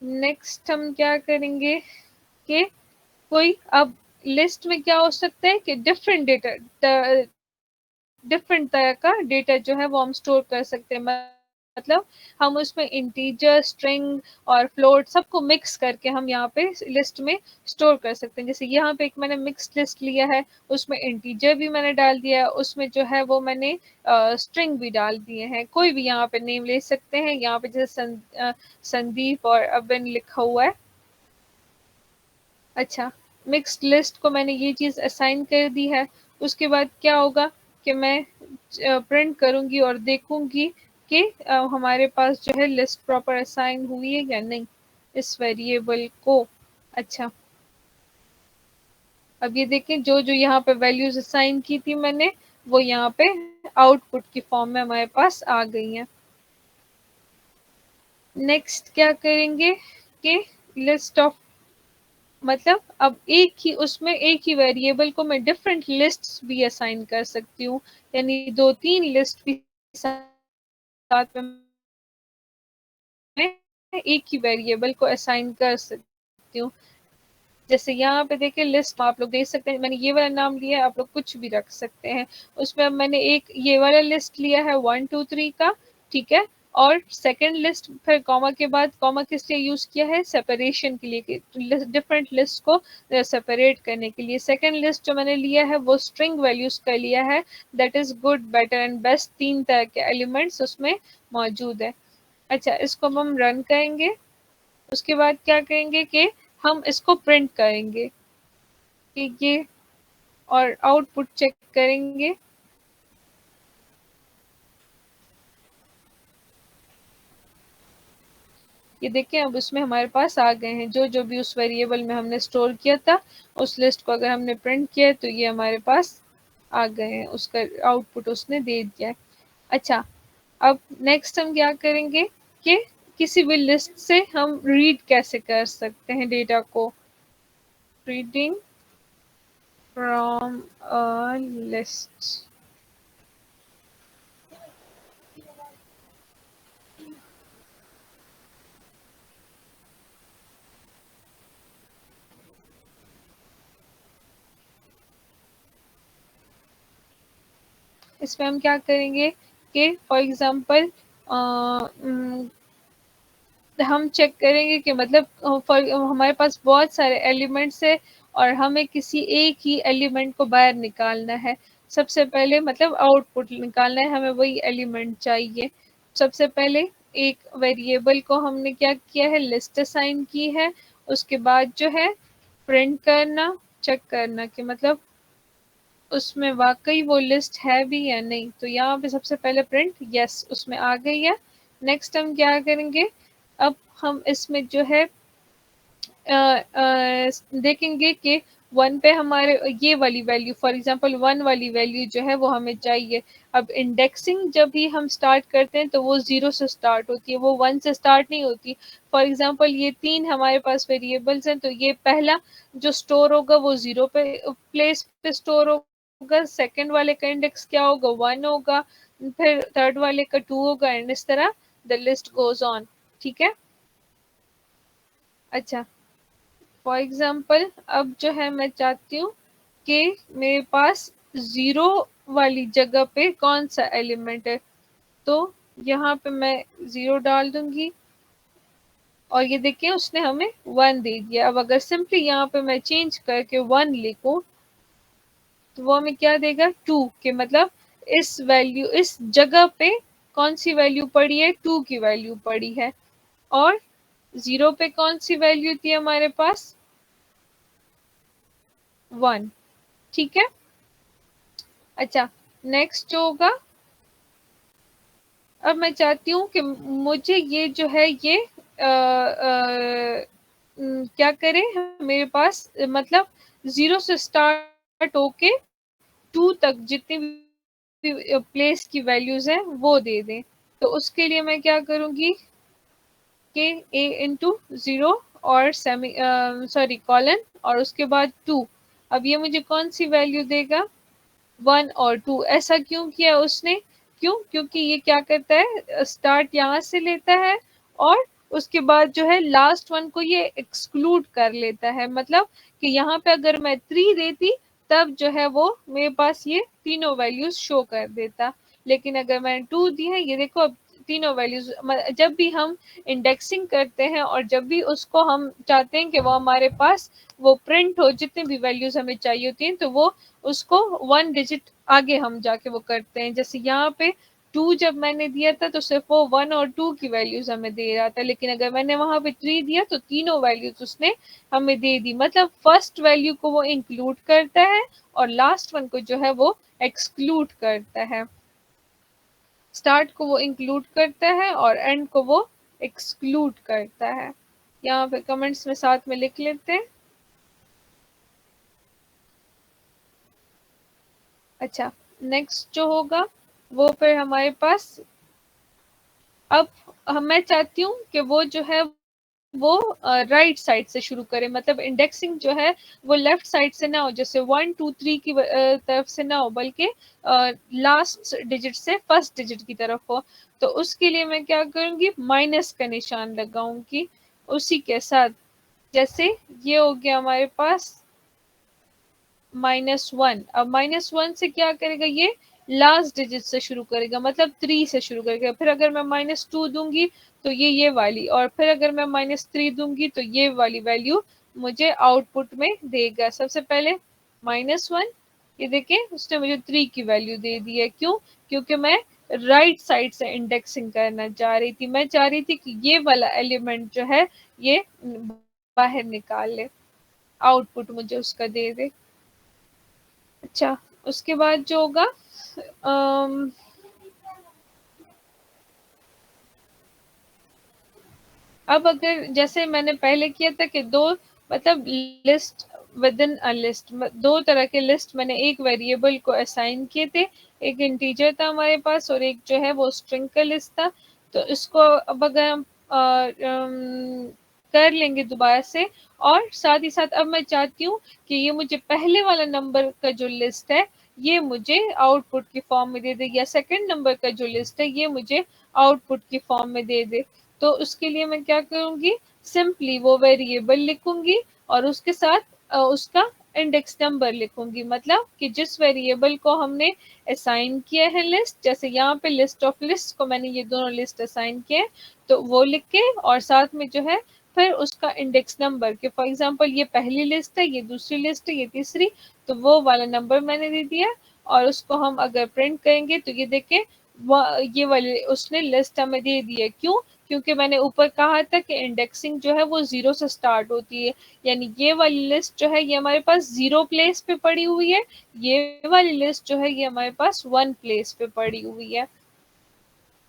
नेक्स्ट हम क्या करेंगे कि कोई अब लिस्ट में क्या हो सकता है कि डिफरेंट डेटा, डिफरेंट तरह का डेटा जो है वो हम स्टोर कर सकते हैं। मतलब हम उसमें इंटीजर, स्ट्रिंग और फ्लोट सबको मिक्स करके हम यहाँ पे लिस्ट में स्टोर कर सकते हैं। जैसे यहाँ पे एक मैंने मिक्स लिस्ट लिया है, उसमें इंटीजर भी मैंने डाल दिया है, उसमें जो है वो मैंने स्ट्रिंग भी डाल दिए हैं। कोई भी यहाँ पे नेम ले सकते हैं। यहाँ पे जैसे संदीप और अबिन लिखा हुआ है। अच्छा, मिक्स्ड लिस्ट को मैंने ये चीज़ असाइन कर दी है। उसके बाद क्या होगा कि मैं प्रिंट करूंगी और देखूंगी कि हमारे पास जो है लिस्ट प्रॉपर असाइन हुई है या नहीं इस वेरिएबल को। अच्छा, अब ये देखें जो जो यहाँ पे वैल्यूज असाइन की थी मैंने, वो यहाँ पे आउटपुट की फॉर्म में हमारे पास आ गई हैं। नेक्स्ट क्या करेंगे कि लिस्ट ऑफ, मतलब अब एक ही उसमें एक ही वेरिएबल को मैं डिफरेंट लिस्ट्स भी असाइन कर सकती हूँ, यानी 2-3 लिस्ट भी साथ में मैं एक ही वेरिएबल को असाइन कर सकती हूँ। जैसे यहाँ पे देखिए लिस्ट आप लोग देख सकते हैं, मैंने ये वाला नाम लिया है, आप लोग कुछ भी रख सकते हैं। उसमें अब मैंने एक ये वाला लिस्ट लिया है 1 2 3 का, ठीक है। और सेकंड लिस्ट फिर कॉमा के बाद, कॉमा किस लिए यूज किया है, सेपरेशन के लिए, डिफरेंट लिस्ट को सेपरेट करने के लिए। सेकंड लिस्ट जो मैंने लिया है वो स्ट्रिंग वैल्यूज का लिया है, that is good, better and best, 3 तरह के एलिमेंट्स उसमें मौजूद है। अच्छा, इसको हम रन करेंगे। उसके बाद क्या करेंगे कि हम इसको प्रिंट करेंगे कि ये, और आउटपुट चेक करेंगे। ये देखिए अब उसमें हमारे पास आ गए हैं जो जो भी उस वेरिएबल में हमने स्टोर किया था, उस लिस्ट को अगर हमने प्रिंट किया तो ये हमारे पास आ गए हैं, उसका आउटपुट उसने दे दिया है। अच्छा, अब नेक्स्ट हम क्या करेंगे कि किसी भी लिस्ट से हम रीड कैसे कर सकते हैं डेटा को। Reading from a list. इसमें हम क्या करेंगे कि फॉर एग्जांपल हम चेक करेंगे कि मतलब हमारे पास बहुत सारे एलिमेंट्स है और हमें किसी एक ही एलिमेंट को बाहर निकालना है। सबसे पहले मतलब आउटपुट निकालना है, हमें वही एलिमेंट चाहिए। सबसे पहले एक वेरिएबल को हमने क्या किया है, लिस्ट असाइन की है। उसके बाद जो है प्रिंट करना, चेक करना कि मतलब उसमें वाकई वो लिस्ट है भी या नहीं। तो यहाँ पे सबसे पहले प्रिंट, यस उसमें आ गई है। नेक्स्ट हम क्या करेंगे, अब हम इसमें जो है देखेंगे कि 1 पे हमारे ये वाली वैल्यू, फॉर एग्जांपल 1 वाली वैल्यू जो है वो हमें चाहिए। अब इंडेक्सिंग जब भी हम स्टार्ट करते हैं तो वो 0 से स्टार्ट होती है, वो 1 से स्टार्ट नहीं होती। फॉर एग्जांपल ये 3 हमारे पास वेरिएबल्स हैं, तो ये पहला जो स्टोर होगा वो 0 पे प्लेस पे स्टोर होगा, सेकंड वाले का इंडेक्स क्या होगा, 1 होगा, फिर थर्ड वाले का 2 होगा, एंड इस तरह द लिस्ट गोज ऑन। ठीक है। अच्छा, फॉर एग्जाम्पल अब जो है मैं चाहती हूँ कि मेरे पास 0 वाली जगह पे कौन सा एलिमेंट है, तो यहाँ पे मैं 0 डाल दूंगी और ये देखिए उसने हमें 1 दे दिया। अब अगर सिंपली यहाँ पे मैं चेंज करके 1 लिखूं तो वो हमें क्या देगा, 2 के मतलब इस वैल्यू, इस जगह पे कौन सी वैल्यू पड़ी है, 2 की वैल्यू पड़ी है, और 0 पे कौन सी वैल्यू थी हमारे पास, 1। ठीक है। अच्छा, नेक्स्ट जो होगा, अब मैं चाहती हूँ कि मुझे ये जो है ये क्या करे, मेरे पास मतलब 0 से स्टार्ट होके 2 तक जितनी भी प्लेस की वैल्यूज हैं वो दे दें। तो उसके लिए मैं क्या करूँगी कि a इंटू 0 और सेमी सॉरी कॉलन और उसके बाद 2। अब ये मुझे कौन सी वैल्यू देगा, 1 और 2। ऐसा क्यों किया उसने, क्यों, क्योंकि ये क्या करता है, स्टार्ट यहाँ से लेता है और उसके बाद जो है लास्ट वन को ये एक्सक्लूड कर लेता है। मतलब कि यहाँ पे अगर मैं 3 देती तब जो है वो मेरे पास ये तीनों वैल्यूज शो कर देता, लेकिन अगर मैंने 2 दी है, ये देखो अब तीनों वैल्यूज, जब भी हम इंडेक्सिंग करते हैं और जब भी उसको हम चाहते हैं कि वो हमारे पास वो प्रिंट हो, जितनी भी वैल्यूज हमें चाहिए होती हैं, तो वो उसको 1 डिजिट आगे हम जाके वो करते हैं। जैसे यहाँ पे 2 जब मैंने दिया था तो सिर्फ वो 1 और 2 की वैल्यूज हमें दे रहा था, लेकिन अगर मैंने वहां पे 3 दिया तो तीनों वैल्यूज उसने हमें दे दी। मतलब फर्स्ट वैल्यू को वो इंक्लूड करता है और लास्ट वन को जो है वो एक्सक्लूड करता है। स्टार्ट को वो इंक्लूड करता है और एंड को वो एक्सक्लूड करता है। यहाँ पे कमेंट्स में साथ में लिख लेते हैं। अच्छा, नेक्स्ट जो होगा वो फिर हमारे पास, अब मैं चाहती हूँ कि वो जो है वो राइट साइड से शुरू करें, मतलब इंडेक्सिंग जो है वो लेफ्ट साइड से ना हो, जैसे 1 2 3 की तरफ से ना हो, बल्कि लास्ट डिजिट से फर्स्ट डिजिट की तरफ हो। तो उसके लिए मैं क्या करूंगी, माइनस का निशान लगाऊंगी उसी के साथ। जैसे ये हो गया हमारे पास -1। अब -1 से क्या करेगा, ये लास्ट डिजिट से शुरू करेगा, मतलब 3 से शुरू करेगा। फिर अगर मैं -2 दूंगी तो ये वाली, और फिर अगर मैं -3 दूंगी तो ये वाली वैल्यू मुझे आउटपुट में देगा। सबसे पहले -1, ये देखिए उसने मुझे 3 की वैल्यू दे दी है। क्यों, क्योंकि मैं राइट साइड से इंडेक्सिंग करना चाह रही थी। मैं चाह रही थी कि ये वाला एलिमेंट जो है ये बाहर निकाल ले, आउटपुट मुझे उसका दे दे। अच्छा, उसके बाद जो होगा अब अगर जैसे मैंने पहले किया था कि दो, मतलब list with in a list, दो तरह के लिस्ट मैंने एक वेरिएबल को असाइन किए थे। एक इंटीजर था हमारे पास और एक जो है वो स्ट्रिंग का लिस्ट था। तो इसको अब अगर हम कर लेंगे दोबारा से, और साथ ही साथ अब मैं चाहती हूँ कि ये मुझे पहले वाला नंबर का जो लिस्ट है ये मुझे आउटपुट की फॉर्म में दे दे, या सेकंड नंबर का जो लिस्ट है ये मुझे आउटपुट की फॉर्म में दे दे। तो उसके लिए मैं क्या करूंगी, सिंपली वो वेरिएबल लिखूंगी और उसके साथ उसका इंडेक्स नंबर लिखूंगी। मतलब कि जिस वेरिएबल को हमने असाइन किया है लिस्ट, जैसे यहाँ पे लिस्ट ऑफ लिस्ट को मैंने ये दोनों लिस्ट असाइन किए, तो वो लिख के और साथ में जो है फिर उसका इंडेक्स नंबर के, फॉर एग्जांपल ये पहली लिस्ट है, ये दूसरी लिस्ट है, ये तीसरी, तो वो वाला नंबर मैंने दे दिया। और उसको हम अगर प्रिंट करेंगे तो ये देखें ये वाली उसने लिस्ट हमें दे दी है। क्यों, क्योंकि मैंने ऊपर कहा था कि इंडेक्सिंग जो है वो 0 से स्टार्ट होती है, यानी ये वाली लिस्ट जो है ये हमारे पास 0 प्लेस पे पड़ी हुई है, ये वाली लिस्ट जो है ये हमारे पास 1 प्लेस पे पड़ी हुई है।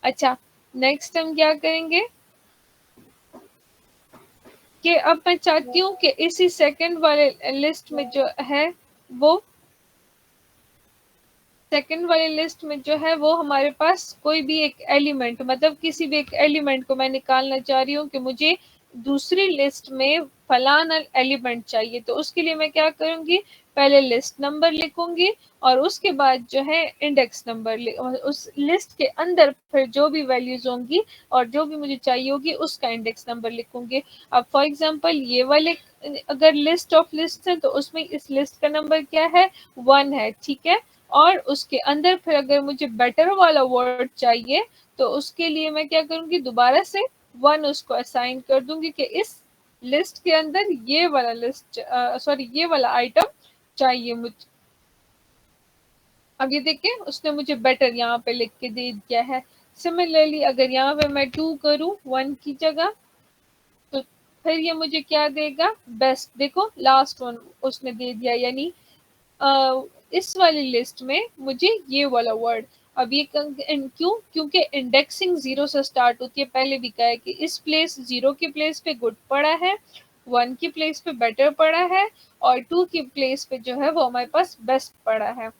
अच्छा, नेक्स्ट हम क्या करेंगे, कि अब मैं चाहती हूँ कि इसी सेकंड वाले लिस्ट में जो है वो सेकंड वाली लिस्ट में जो है वो हमारे पास कोई भी एक एलिमेंट, मतलब किसी भी एक एलिमेंट को मैं निकालना चाह रही हूँ कि मुझे दूसरी लिस्ट में फलाना एलिमेंट चाहिए। तो उसके लिए मैं क्या करूंगी, पहले लिस्ट नंबर लिखूंगी और उसके बाद जो है इंडेक्स नंबर, उस लिस्ट के अंदर फिर जो भी वैल्यूज होंगी और जो भी मुझे चाहिए होगी उसका इंडेक्स नंबर लिखूंगी। अब फॉर एग्जांपल ये वाले अगर लिस्ट ऑफ लिस्ट है तो उसमें इस लिस्ट का नंबर क्या है, 1 है, ठीक है। और उसके अंदर फिर अगर मुझे बेटर वाला वर्ड चाहिए तो उसके लिए मैं क्या करूंगी, दोबारा से 1 उसको असाइन कर दूंगी कि इस लिस्ट के अंदर ये वाला लिस्ट सॉरी ये वाला आइटम चाहिए मुझे। अब ये देखिए उसने मुझे बेटर यहाँ पे लिख के दे दिया है। सिमिलरली अगर यहाँ पे मैं 2 करूँ 1 की जगह तो फिर ये मुझे क्या देगा, बेस्ट। देखो लास्ट वन उसने दे दिया, यानी इस वाली लिस्ट में मुझे ये वाला वर्ड। अब ये क्यों, क्योंकि इंडेक्सिंग 0 से स्टार्ट होती है। पहले भी कहा है कि इस प्लेस 0 की प्लेस पे गुड पड़ा है, 1 की प्लेस पे बेटर पड़ा है और 2 की प्लेस पे जो है वो हमारे पास बेस्ट पड़ा है।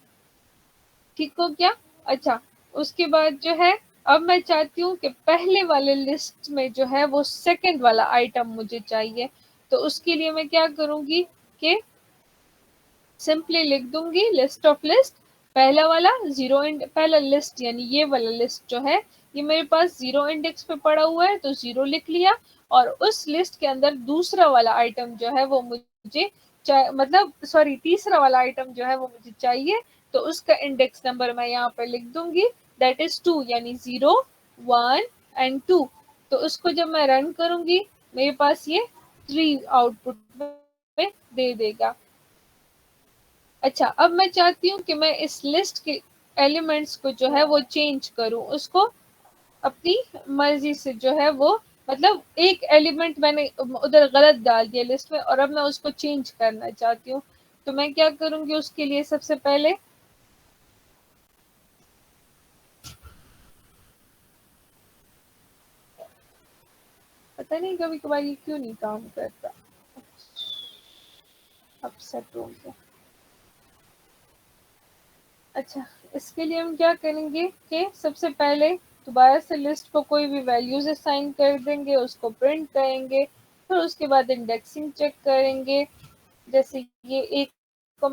ठीक हो गया। अच्छा, उसके बाद जो है अब मैं चाहती हूँ कि पहले वाले लिस्ट में जो है वो सेकंड वाला आइटम मुझे चाहिए। तो उसके लिए मैं क्या करूंगी कि सिंपली लिख दूंगी लिस्ट ऑफ लिस्ट, पहला वाला जीरो पहला लिस्ट यानी ये वाला लिस्ट जो है ये मेरे पास 0 इंडेक्स पे पड़ा हुआ है तो 0 लिख लिया। और उस लिस्ट के अंदर दूसरा वाला आइटम जो है वो मुझे मतलब सॉरी तीसरा वाला आइटम जो है वो मुझे चाहिए। तो उसका इंडेक्स नंबर मैं यहाँ पर लिख दूंगी, दैट इज 2, यानी 0 1 एंड 2। तो उसको जब मैं रन करूंगी मेरे पास ये 3 आउटपुट में दे देगा। अच्छा, अब मैं चाहती हूँ कि मैं इस लिस्ट के एलिमेंट्स को जो है वो चेंज करूँ, उसको अपनी मर्जी से जो है वो, मतलब एक एलिमेंट मैंने उधर गलत डाल दिया लिस्ट में और अब मैं उसको चेंज करना चाहती हूँ। तो मैं क्या करूंगी उसके लिए, सबसे पहले पता नहीं कभी कभार ये क्यों नहीं काम करता, अपसेट हो गया। अच्छा, इसके लिए हम क्या करेंगे कि सबसे पहले दोबारा से लिस्ट को कोई भी वैल्यूज असाइन कर देंगे, उसको प्रिंट करेंगे, फिर उसके बाद इंडेक्सिंग चेक करेंगे। जैसे ये एक को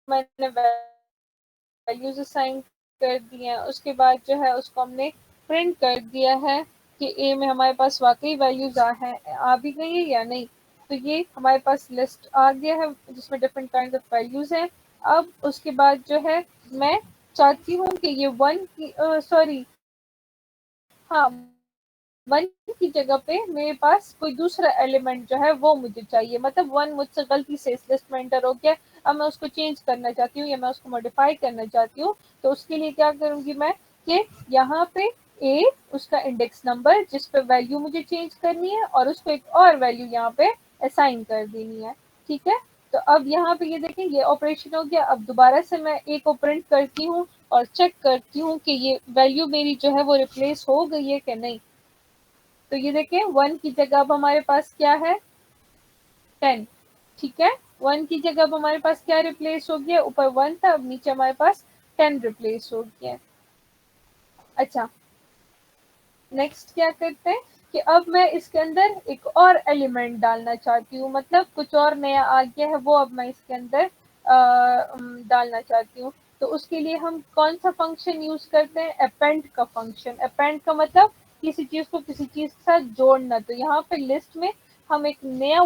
मैंने वैल्यूज असाइन कर दिए हैं, उसके बाद जो है उसको हमने प्रिंट कर दिया है कि ए में हमारे पास वाकई वैल्यूज आ भी गई है या नहीं। तो ये हमारे पास लिस्ट आ गया है जिसमें डिफरेंट काइंड ऑफ वैल्यूज हैं। अब उसके बाद जो है मैं चाहती हूँ कि ये 1 की सॉरी हाँ 1 की जगह पे मेरे पास कोई दूसरा एलिमेंट जो है वो मुझे चाहिए, मतलब 1 मुझसे गलती से इस लिस्ट में एंटर हो गया। अब मैं उसको चेंज करना चाहती हूँ या मैं उसको मॉडिफाई करना चाहती हूँ। तो उसके लिए क्या करूंगी मैं कि यहाँ पे ए उसका इंडेक्स नंबर जिस पे वैल्यू मुझे चेंज करनी है और उसको एक और वैल्यू यहाँ पे असाइन कर देनी है। ठीक है, तो अब यहाँ पे ये देखें ये ऑपरेशन हो गया। अब दोबारा से मैं ए को प्रिंट करती हूँ और चेक करती हूँ कि ये वैल्यू मेरी जो है वो रिप्लेस हो गई है कि नहीं। तो ये देखें 1 की जगह अब हमारे पास क्या है, 10। ठीक है, 1 की जगह अब हमारे पास क्या रिप्लेस हो गया, ऊपर 1 था अब नीचे हमारे पास 10 रिप्लेस हो गया। अच्छा, नेक्स्ट क्या करते हैं कि अब मैं इसके अंदर एक और एलिमेंट डालना चाहती हूँ, मतलब कुछ और नया आ गया है वो अब मैं इसके अंदर डालना चाहती हूँ। तो उसके लिए हम कौन सा फंक्शन यूज करते हैं, अपेंड का फंक्शन। अपेंड का मतलब किसी चीज को किसी चीज के साथ जोड़ना। तो यहाँ पे लिस्ट में हम एक नया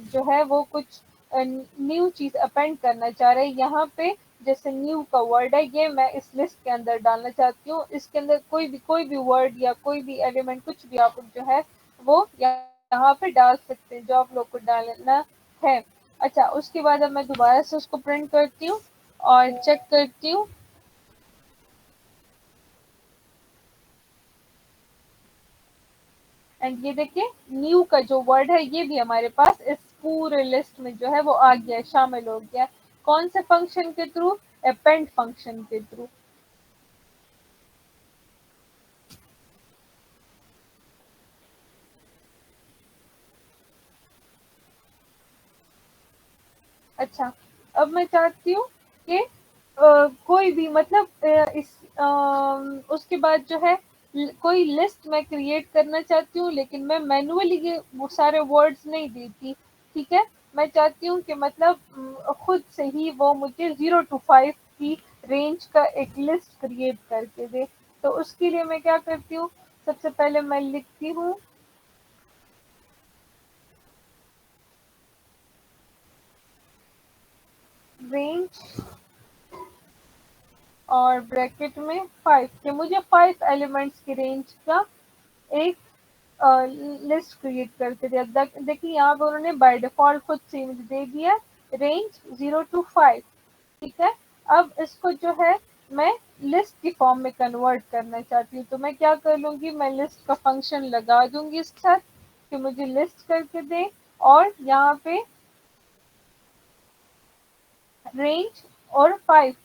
जो है वो कुछ न्यू चीज अपेंड करना चाह रहे हैं। यहाँ पे जैसे न्यू का वर्ड है ये मैं इस लिस्ट के अंदर डालना चाहती हूँ। इसके अंदर कोई भी वर्ड या कोई भी एलिमेंट कुछ भी आप जो है वो यहाँ पे डाल सकते हैं जो आप लोग को डालना है। अच्छा, उसके बाद अब मैं दोबारा से उसको प्रिंट करती हूँ और चेक करती हूँ। एंड ये देखिए न्यू का जो वर्ड है ये भी हमारे पास इस पूरे लिस्ट में जो है वो आ गया, शामिल हो गया। कौन से फंक्शन के थ्रू, अपेंड फंक्शन के थ्रू। अच्छा, अब मैं चाहती हूँ कि कोई भी मतलब उसके बाद जो है कोई लिस्ट मैं क्रिएट करना चाहती हूँ, लेकिन मैं मैन्युअली ये वो सारे वर्ड्स नहीं देती, ठीक है। मैं चाहती हूँ कि मतलब खुद से ही वो मुझे 0 to 5 की रेंज का एक लिस्ट क्रिएट करके दे। तो उसके लिए मैं क्या करती हूँ, सबसे पहले मैं लिखती हूँ रेंज और ब्रैकेट में 5 कि मुझे 5 एलिमेंट्स की रेंज का एक लिस्ट क्रिएट करके दिया। देखिए यहाँ पे उन्होंने बाय डिफॉल्ट खुद से मुझे दे दिया रेंज 0 to 5, ठीक है। अब इसको जो है मैं लिस्ट की फॉर्म में कन्वर्ट करना चाहती हूँ, तो मैं क्या कर लूंगी, मैं लिस्ट का फंक्शन लगा दूंगी इसके साथ कि मुझे लिस्ट करके दे, और यहाँ पे रेंज और 5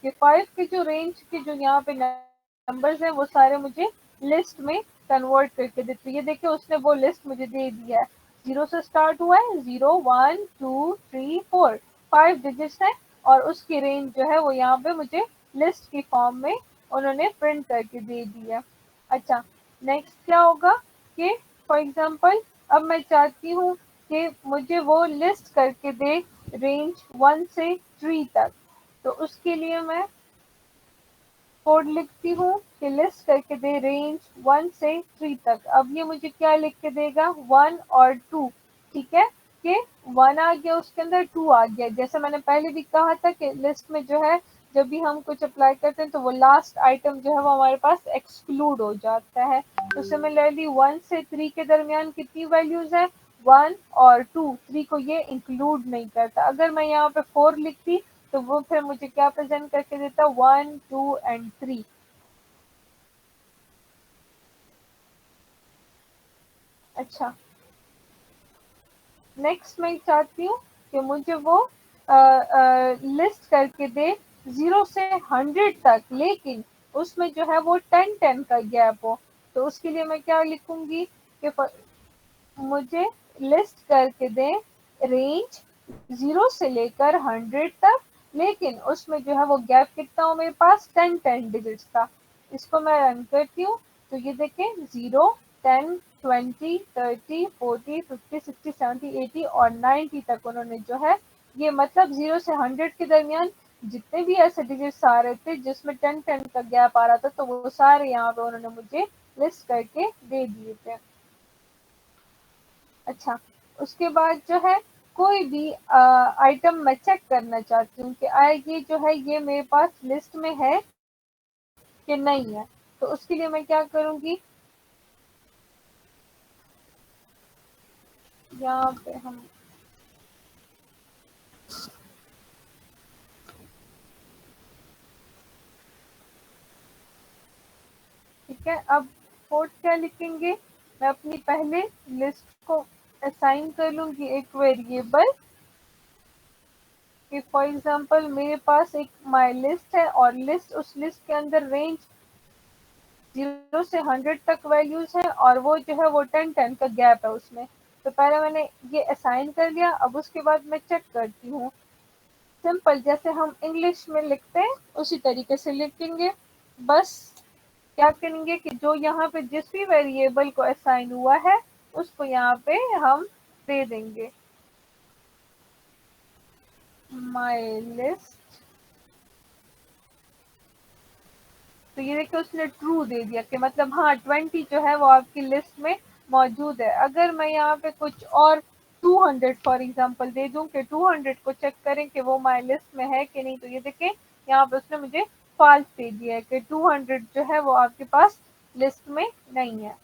के जो रेंज के जो यहाँ पे नंबर्स हैं वो सारे मुझे लिस्ट में कन्वर्ट करके देते। ये देखिए उसने वो लिस्ट मुझे दे दिया है, 0 से स्टार्ट हुआ है, 0 1 2 3 4 5 डिजिट्स है, और उसकी रेंज जो है वो यहाँ पे मुझे लिस्ट की फॉर्म में उन्होंने प्रिंट करके दे दिया। अच्छा, नेक्स्ट क्या होगा कि फॉर एग्जांपल अब मैं चाहती हूँ कि मुझे वो लिस्ट करके दे रेंज 1 से 3 तक, तो उसके लिए मैं कोड लिखती हूँ कि लिस्ट करके दे रेंज 1 से 3 तक। अब ये मुझे क्या लिख के देगा, 1 और 2, ठीक है, कि 1 आ गया उसके अंदर, 2 आ गया। जैसे मैंने पहले भी कहा था कि लिस्ट में जो है जब भी हम कुछ अप्लाई करते हैं तो वो लास्ट आइटम जो है वो हमारे पास एक्सक्लूड हो जाता है। तो सिमिलरली 1 से 3 के दरमियान कितनी वैल्यूज है, 1 और 2, 3 को ये इंक्लूड नहीं करता। अगर मैं यहाँ पे 4 लिखती तो वो फिर मुझे क्या प्रेजेंट करके देता, 1 2 एंड 3। अच्छा, नेक्स्ट मैं चाहती हूँ कि मुझे वो लिस्ट करके दे 0 से 100 तक, लेकिन उसमें जो है वो 10 10 का गैप हो। तो उसके लिए मैं क्या लिखूंगी कि मुझे लिस्ट करके दें रेंज 0 से लेकर 100 तक, लेकिन उसमें जो है वो गैप कितना हो मेरे पास, 10 10 डिजिट्स का। इसको मैं रन करती हूँ तो ये देखें 0 10 20 30 40 50 60 70 80 और 90 तक उन्होंने जो है ये मतलब 0 से 100 के दरमियान जितने भी ऐसे डिजिट्स आ रहे थे जिसमें 10 10 का गैप आ रहा था, तो वो सारे यहाँ पे उन्होंने मुझे लिस्ट करके दे दिए थे। अच्छा, उसके बाद जो है कोई भी आइटम मैं चेक करना चाहती हूँ कि ये जो है ये मेरे पास लिस्ट में है कि नहीं है। तो उसके लिए मैं क्या करूँगी, यहाँ पे हम ठीक है, अब फोर्थ क्या लिखेंगे, मैं अपनी पहले लिस्ट को असाइन कर लूँगी एक वेरिएबल कि फॉर एग्जांपल मेरे पास एक माय लिस्ट है और लिस्ट उस लिस्ट के अंदर रेंज 0 से 100 तक वैल्यूज है और वो जो है वो 10 10 का गैप है उसमें। तो पहले मैंने ये असाइन कर लिया, अब उसके बाद मैं चेक करती हूँ, सिंपल जैसे हम इंग्लिश में लिखते हैं उसी तरीके से लिखेंगे। बस क्या करेंगे कि जो यहाँ पे जिस भी वेरिएबल को असाइन हुआ है उसको यहाँ पे हम दे देंगे माय लिस्ट। तो ये देखिए उसने ट्रू दे दिया कि मतलब हाँ 20 जो है वो आपकी लिस्ट में मौजूद है। अगर मैं यहाँ पे कुछ और 200 फॉर एग्जांपल दे दूं कि 200 को चेक करें कि वो माय लिस्ट में है कि नहीं, तो ये देखें यहाँ पे उसने मुझे फॉल्स दे दिया है कि 200 जो है वो आपके पास लिस्ट में नहीं है।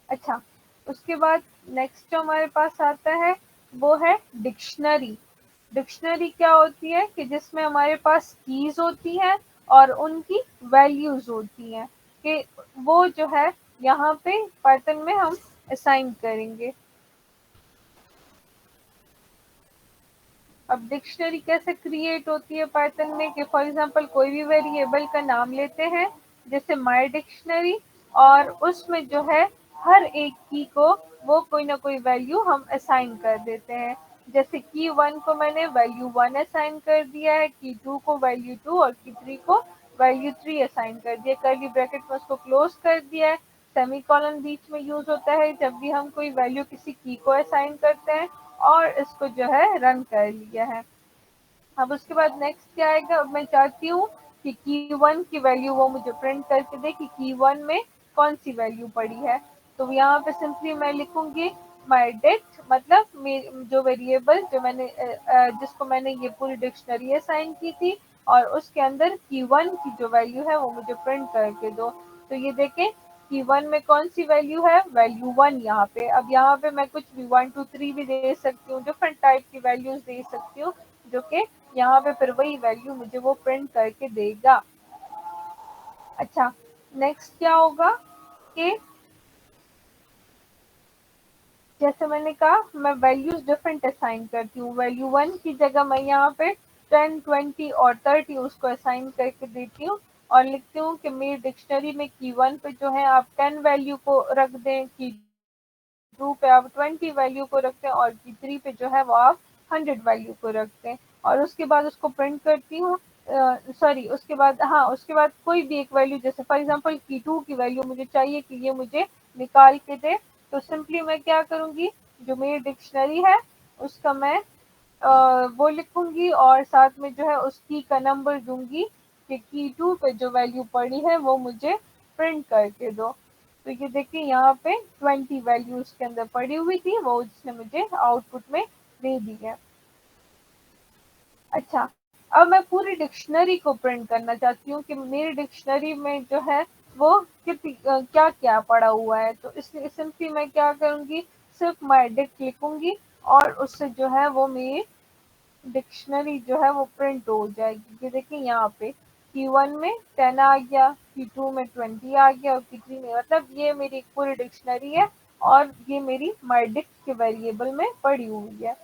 अच्छा, उसके बाद नेक्स्ट जो हमारे पास आता है वो है डिक्शनरी। डिक्शनरी क्या होती है कि जिसमें हमारे पास कीज होती हैं और उनकी वैल्यूज होती हैं कि वो जो है यहाँ पे पाइथन में हम असाइन करेंगे। अब डिक्शनरी कैसे क्रिएट होती है पाइथन में कि फॉर एग्जांपल कोई भी वेरिएबल का नाम लेते हैं जैसे माय डिक्शनरी, और उसमें जो है हर एक की को वो कोई ना कोई वैल्यू हम असाइन कर देते हैं। जैसे की 1 को मैंने वैल्यू 1 असाइन कर दिया है, की 2 को वैल्यू 2 और की 3 को वैल्यू 3 असाइन कर दिया। कर्ली ब्रैकेट में उसको क्लोज कर दिया है। सेमीकोलन बीच में यूज होता है जब भी हम कोई वैल्यू किसी की को असाइन करते हैं, और इसको जो है रन कर लिया है। अब उसके बाद नेक्स्ट क्या आएगा, अब मैं चाहती हूँ कि की 1 की वैल्यू वो मुझे प्रिंट करके दे कि की 1 में कौन सी वैल्यू पड़ी है। तो यहाँ पे सिंपली मैं लिखूंगी माई डिक्ट, मतलब जो वेरिएबल जो मैंने जिसको मैंने ये पूरी डिक्शनरी असाइन की थी, और उसके अंदर की 1 की जो वैल्यू है वो मुझे प्रिंट करके दो। तो ये देखें की 1 में कौन सी वैल्यू है, वैल्यू 1 यहाँ पे। अब यहाँ पे मैं कुछ भी 1 2 3 भी दे सकती हूँ, डिफरेंट टाइप की वैल्यूज दे सकती हूँ, जो कि यहाँ पे फिर वही वैल्यू मुझे वो प्रिंट करके देगा। अच्छा, नेक्स्ट क्या होगा कि जैसे मैंने कहा मैं वैल्यूज डिफरेंट असाइन करती हूँ। वैल्यू 1 की जगह मैं यहाँ पे 10 20 और 30 उसको असाइन करके देती हूँ, और लिखती हूँ कि मेरी डिक्शनरी में की 1 पे जो है आप 10 वैल्यू को रख दें, की 2 पे आप 20 वैल्यू को रखते हैं, और की 3 पे जो है वो आप 100 वैल्यू को रखते हैं। और उसके बाद उसको प्रिंट करती हूँ। सॉरी, उसके बाद हाँ, उसके बाद कोई भी एक वैल्यू, जैसे फॉर एग्जांपल की 2 की वैल्यू मुझे चाहिए कि ये मुझे निकाल के दे। तो सिंपली मैं क्या करूँगी, जो मेरी डिक्शनरी है उसका मैं वो लिखूंगी, और साथ में जो है उस की का नंबर दूंगी कि की 2 पे जो वैल्यू पड़ी है वो मुझे प्रिंट करके दो। तो ये देखिए यहाँ पे 20 वैल्यू उसके अंदर पड़ी हुई थी, वो उसने मुझे आउटपुट में दे दी है। अच्छा, अब मैं पूरी डिक्शनरी को प्रिंट करना चाहती हूँ कि मेरी डिक्शनरी में जो है वो कितनी क्या क्या पड़ा हुआ है। तो इसलिए सिंपली मैं क्या करूँगी, सिर्फ माई डिक्ट लिखूंगी, और उससे जो है वो मेरी डिक्शनरी जो है वो प्रिंट हो जाएगी। ये देखिए यहाँ पे की 1 में 10 आ गया, की 2 में 20 आ गया, और की 3 में, मतलब ये मेरी एक पूरी डिक्शनरी है, और ये मेरी माई डिक्ट के वेरिएबल में पड़ी हुई है।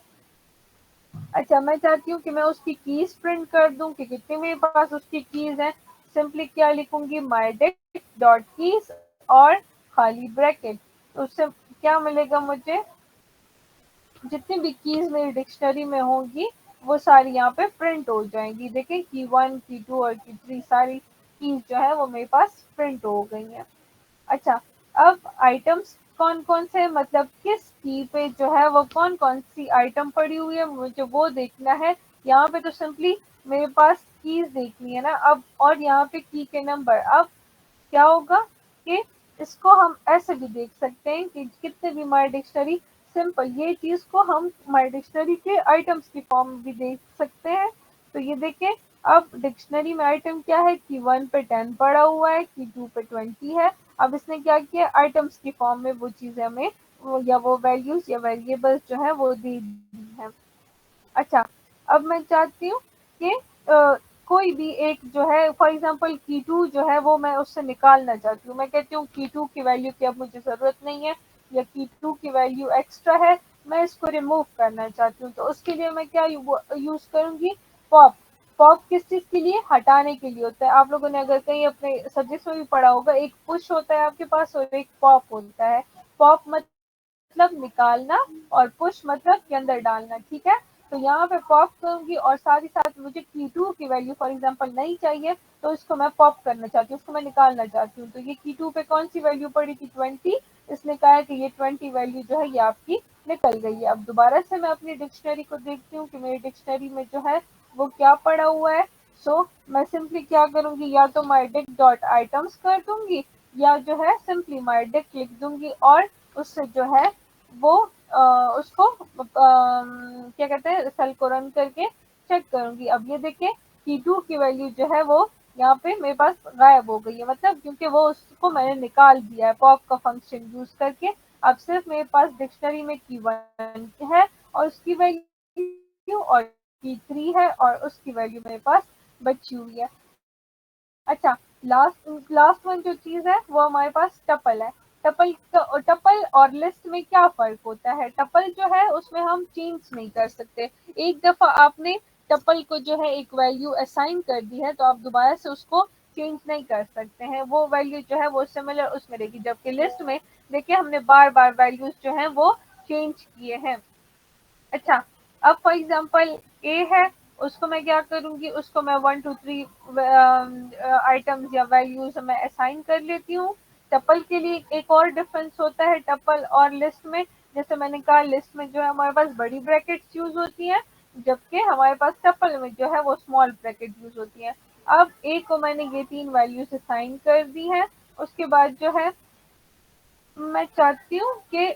अच्छा, मैं चाहती हूँ कि मैं उसकी कीज प्रिंट कर दूं कि कितनी मेरे पास उसकी कीज हैं। सिंपली क्या लिखूंगी, माई डिक्ट डॉट कीज और खाली ब्रैकेट। तो उससे क्या मिलेगा मुझे, जितनी भी कीज मेरी डिक्शनरी में होंगी वो सारी यहाँ पे प्रिंट हो जाएंगी। देखिए की 1 की 2 और की 3 सारी कीज जो है वो मेरे पास प्रिंट हो गई हैं। अच्छा, अब आइटम्स कौन कौन से, मतलब किस की पे जो है वो कौन कौन सी आइटम पड़ी हुई है मुझे वो देखना है। यहाँ पे तो सिंपली मेरे पास कीज देखनी है ना अब, और यहाँ पे की के नंबर। अब क्या होगा कि इसको हम ऐसे भी देख सकते हैं कि कितने भी माई डिक्शनरी, सिंपल ये चीज को हम माई डिक्शनरी के आइटम्स की फॉर्म में भी देख सकते हैं। तो ये देखें, अब डिक्शनरी में आइटम क्या है, की 1 पे 10 पड़ा हुआ है, की 2 पे 20 है। अब इसने क्या किया, आइटम्स की फॉर्म में वो चीजें हमें या वो वैल्यूज या वेरिएबल्स जो है वो दे दी है। अच्छा, अब मैं चाहती हूँ कि कोई भी एक जो है, फॉर एग्जांपल की 2 जो है वो मैं उससे निकालना चाहती हूँ। मैं कहती हूँ की 2 की वैल्यू की अब मुझे ज़रूरत नहीं है, या की 2 की वैल्यू एक्स्ट्रा है, मैं इसको रिमूव करना चाहती हूँ। तो उसके लिए मैं क्या यूज़ करूँगी, पॉप। पॉप किस चीज़ के लिए, हटाने के लिए होता है। आप लोगों ने अगर कहीं अपने सब्जेक्ट्स में भी पढ़ा होगा, एक पुश होता है आपके पास और एक पॉप होता है। पॉप मतलब निकालना, और पुश मतलब के अंदर डालना, ठीक है। तो यहाँ पे पॉप करूंगी, और साथ ही साथ मुझे की 2 की वैल्यू फॉर एग्जांपल नहीं चाहिए, तो इसको मैं पॉप करना चाहती हूँ, उसको मैं निकालना चाहती हूँ। तो ये की 2 पे कौन सी वैल्यू पड़ी थी, 20। इसने कहा है कि ये 20 वैल्यू जो है ये आपकी निकल गई है। अब दोबारा से मैं अपनी डिक्शनरी को देखती हूँ कि मेरी डिक्शनरी में जो है वो क्या पड़ा हुआ है। सो मैं सिंपली क्या करूंगी, या तो माई डिक डॉट आइटम्स कर दूंगी, या जो है सिंपली माई डिक लिख दूंगी, और उससे जो है वो उसको क्या कहते हैं, सेल को रन करके चेक करूंगी। अब ये देखिए की 2 की वैल्यू जो है वो यहाँ पे मेरे पास गायब हो गई है, मतलब क्योंकि वो उसको मैंने निकाल दिया है पॉप का फंक्शन यूज करके। अब सिर्फ मेरे पास डिक्शनरी में की 1 है और उसकी वैल्यू, और की 3 है और उसकी वैल्यू मेरे पास बची हुई है। अच्छा, लास्ट लास्ट वन जो चीज है वो हमारे पास टपल है। टपल और लिस्ट में क्या फर्क होता है, टपल जो है उसमें हम चेंज नहीं कर सकते। एक दफा आपने टपल को जो है एक वैल्यू असाइन कर दी है, तो आप दोबारा से उसको चेंज नहीं कर सकते हैं, वो वैल्यू जो है वो सिमिलर उसमें रहेगी। जबकि लिस्ट में देखिए हमने बार बार वैल्यूज जो हैं वो चेंज किए हैं। अच्छा, अब फॉर एग्जांपल ए है, उसको मैं क्या करूंगी, उसको मैं 1 2 3 आइटम्स या वैल्यूज मैं असाइन कर लेती हूँ। टपल के लिए एक और डिफरेंस होता है टपल और लिस्ट में। जैसे मैंने कहा लिस्ट में जो है हमारे पास बड़ी ब्रैकेट्स यूज होती हैं, जबकि हमारे पास टपल में जो है वो स्मॉल ब्रैकेट यूज होती है। अब ए को मैंने ये 3 वैल्यूज असाइन कर दी है। उसके बाद जो है मैं चाहती हूँ कि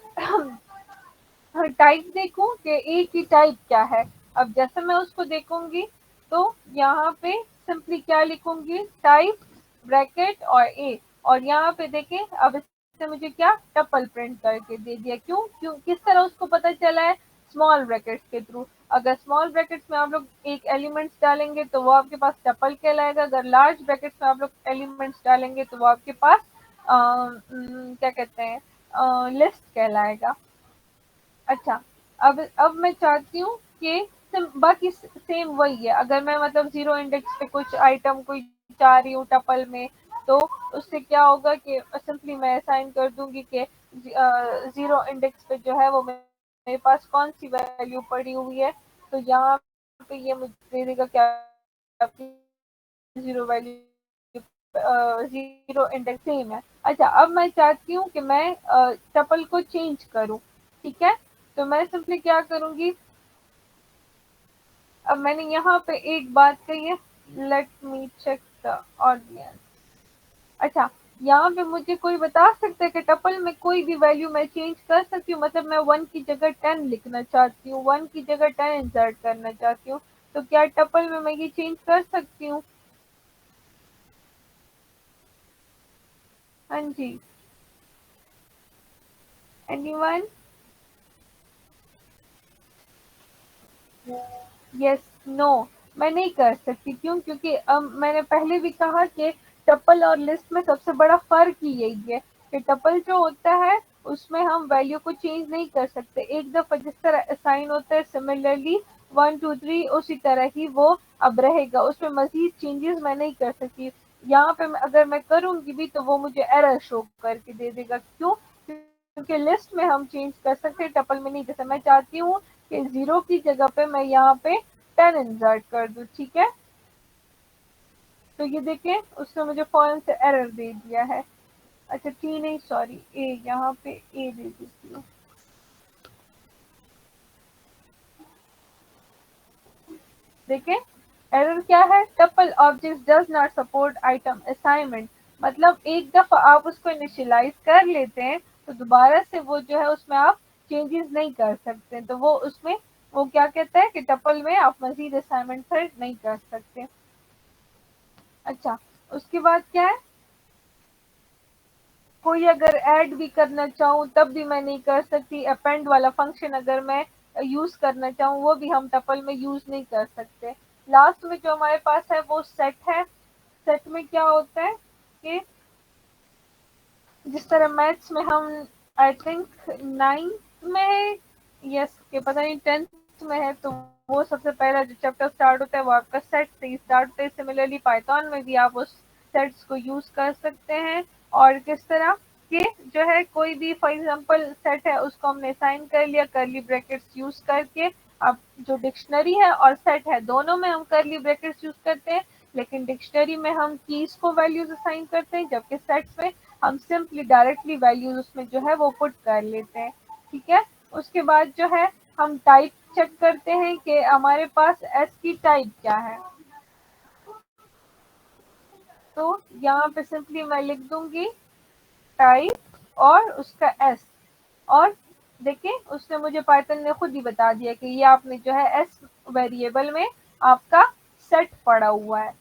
टाइप देखूं कि ए की टाइप क्या है। अब जैसे मैं उसको देखूंगी तो यहाँ पे सिंपली क्या लिखूंगी, टाइप ब्रैकेट और ए, और यहाँ पे देखें अब इससे मुझे क्या टपल प्रिंट करके दे दिया। क्यों क्यों किस तरह उसको पता चला है, स्मॉल ब्रैकेट्स के थ्रू। अगर स्मॉल ब्रैकेट्स में आप लोग एक एलिमेंट्स डालेंगे तो वो आपके पास टपल कहलाएगा, अगर लार्ज ब्रैकेट्स में आप लोग एलिमेंट्स डालेंगे तो वो आपके पास क्या कहते हैं लिस्ट कहलाएगा। अच्छा, अब मैं चाहती हूँ कि बाकी सेम वही है। अगर मैं मतलब जीरो इंडेक्स पे कुछ आइटम कोई चाह रही हूँ टपल में, तो उससे क्या होगा कि सिंपली मैं असाइन कर दूंगी कि जीरो इंडेक्स पे जो है वो मेरे पास कौन सी वैल्यू पड़ी हुई है। तो यहाँ पे ये मुझे दे देगा क्या, zero value zero index same है। अच्छा, अब मैं चाहती हूँ कि मैं टपल को चेंज करूँ, ठीक है। तो मैं सिंपली क्या करूंगी, अब मैंने यहाँ पे एक बात कही है, let me check the audience. अच्छा, यहाँ पे मुझे कोई बता सकता है कि टपल में कोई भी वैल्यू मैं चेंज कर सकती हूँ, मतलब मैं 1 की जगह 10 लिखना चाहती हूँ, 1 की जगह 10 इंसर्ट करना चाहती हूँ, तो क्या टपल में मैं ये चेंज कर सकती हूँ? हाँ जी, एनीवन? यस, नो, मैं नहीं कर सकती। क्यों? क्योंकि मैंने पहले भी कहा कि टपल और लिस्ट में सबसे बड़ा फर्क ही यही है कि टपल जो होता है उसमें हम वैल्यू को चेंज नहीं कर सकते। एक दफा जिस तरह असाइन होता है सिमिलरली 1 2 3 उसी तरह ही वो अब रहेगा, उसमें मजीद चेंजेस मैं नहीं कर सकती। यहाँ पे अगर मैं करूंगी भी तो वो मुझे एरर शो करके दे देगा। क्यों? क्योंकि लिस्ट में हम चेंज कर सकते हैं, टपल में नहीं। जैसे मैं चाहती हूँ कि जीरो की जगह पे मैं यहाँ पे 10 इंसर्ट कर दूं, ठीक है। तो ये देखें उसने मुझे फौरन से एरर दे दिया है। अच्छा टी नहीं, सॉरी ए, यहाँ पे ए दे देती हूँ। देखें एरर क्या है, tuple object does not support item assignment. मतलब एक दफा आप उसको इनिशियलाइज कर लेते हैं तो दोबारा से वो जो है उसमें आप चेंजेस नहीं कर सकते। तो वो उसमें वो क्या कहता है कि टपल में आप मजीद असाइनमेंट फिर नहीं कर सकते। अच्छा, उसके बाद क्या है, कोई अगर ऐड भी करना चाहूँ तब भी मैं नहीं कर सकती। अपेंड वाला फंक्शन अगर मैं यूज करना चाहूँ वो भी हम टपल में यूज नहीं कर सकते। लास्ट में जो हमारे पास है वो सेट है। सेट में क्या होता है कि जिस तरह मैथ्स में हम आई थिंक 9th में है, यस के पता नहीं 10th में है, तो वो सबसे पहला जो चैप्टर स्टार्ट होता है वो आपका सेट से ही स्टार्ट होता है। सिमिलरली पाइथन में भी आप उस सेट्स को यूज कर सकते हैं। और किस तरह कि जो है कोई भी फॉर एग्जांपल सेट है उसको हमने असाइन कर लिया करली ब्रैकेट्स यूज करके। अब जो डिक्शनरी है और सेट है दोनों में हम करली ब्रैकेट्स यूज करते हैं, लेकिन डिक्शनरी में हम कीज को वैल्यूज असाइन करते हैं, जबकि सेट्स में हम सिंपली डायरेक्टली वैल्यूज उसमें जो है वो पुट कर लेते हैं, ठीक है। उसके बाद जो है हम टाइप चेक करते हैं कि हमारे पास एस की टाइप क्या है। तो यहाँ पे सिंपली मैं लिख दूंगी टाइप और उसका एस। और देखिए उसने मुझे पाइथन ने खुद ही बता दिया कि ये आपने जो है एस वेरिएबल में आपका सेट पड़ा हुआ है।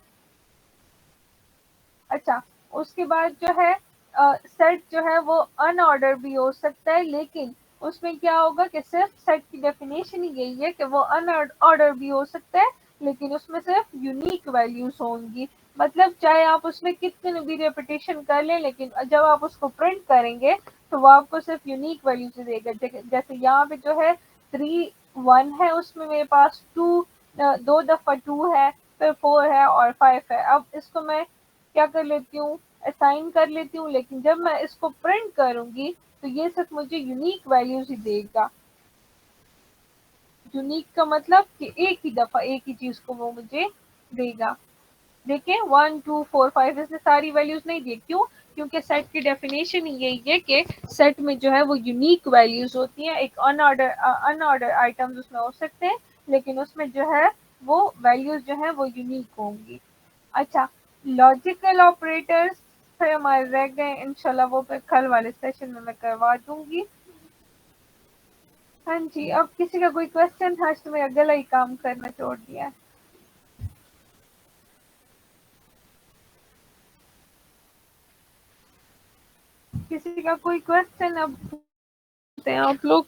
अच्छा, उसके बाद जो है सेट जो है वो अनऑर्डर भी हो सकता है, लेकिन उसमें क्या होगा कि सिर्फ सेट की डेफिनेशन ही यही है कि वो अनऑर्डर भी हो सकता है, लेकिन उसमें सिर्फ यूनिक वैल्यूज होंगी। मतलब चाहे आप उसमें कितने भी रेपिटेशन कर लें, लेकिन जब आप उसको प्रिंट करेंगे तो वो आपको सिर्फ यूनिक वैल्यूज देगा। जैसे यहाँ पे जो है 3 1 है, उसमें मेरे पास 2 दो दफा 2 है, फिर 4 है और 5 है। अब इसको मैं क्या कर लेती हूँ, असाइन कर लेती हूँ, लेकिन जब मैं इसको प्रिंट करूंगी तो ये सिर्फ मुझे यूनिक वैल्यूज ही देगा। यूनिक का मतलब कि एक ही दफा एक ही चीज को वो मुझे देगा। देखें 1 2 4 5 इसने सारी वैल्यूज नहीं दी। क्यों? क्योंकि सेट की डेफिनेशन यही है कि सेट में जो है वो यूनिक वैल्यूज होती हैं। एक अनऑर्डर आइटम्स उसमें हो सकते हैं, लेकिन उसमें जो है वो वैल्यूज जो है वो यूनिक होंगी। अच्छा, लॉजिकल ऑपरेटर्स फिर हमारे रह गए, इंशाल्लाह वो फिर कल वाले सेशन में मैं करवा दूंगी। हाँ जी, अब किसी का कोई क्वेश्चन था? आज तो मेरा गला ही काम करना छोड़ दिया है। किसी का कोई क्वेश्चन अब पूछते हैं आप लोग?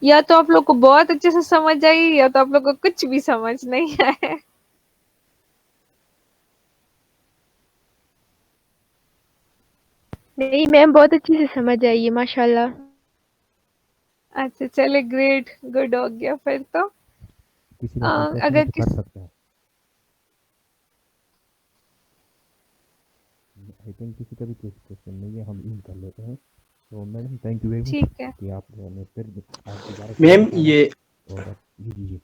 या तो आप लोग को बहुत अच्छे से समझ आई, या तो आप लोग को कुछ भी समझ नहीं आया। नहीं मैम, बहुत अच्छी से समझ आई है माशाल्लाह। अच्छा चले, ग्रेट, गुड हो गया फिर तो। किसी का कोई क्वेश्चन है अगर तो किस कर सकते हैं। आई थिंक किसी का भी कोई क्वेश्चन नहीं है, हम इन कर लेते हैं। तो madam thank you very much ठीक है कि आपने फिर आज दोबारा मैम बताया ये और आप जी जी जी।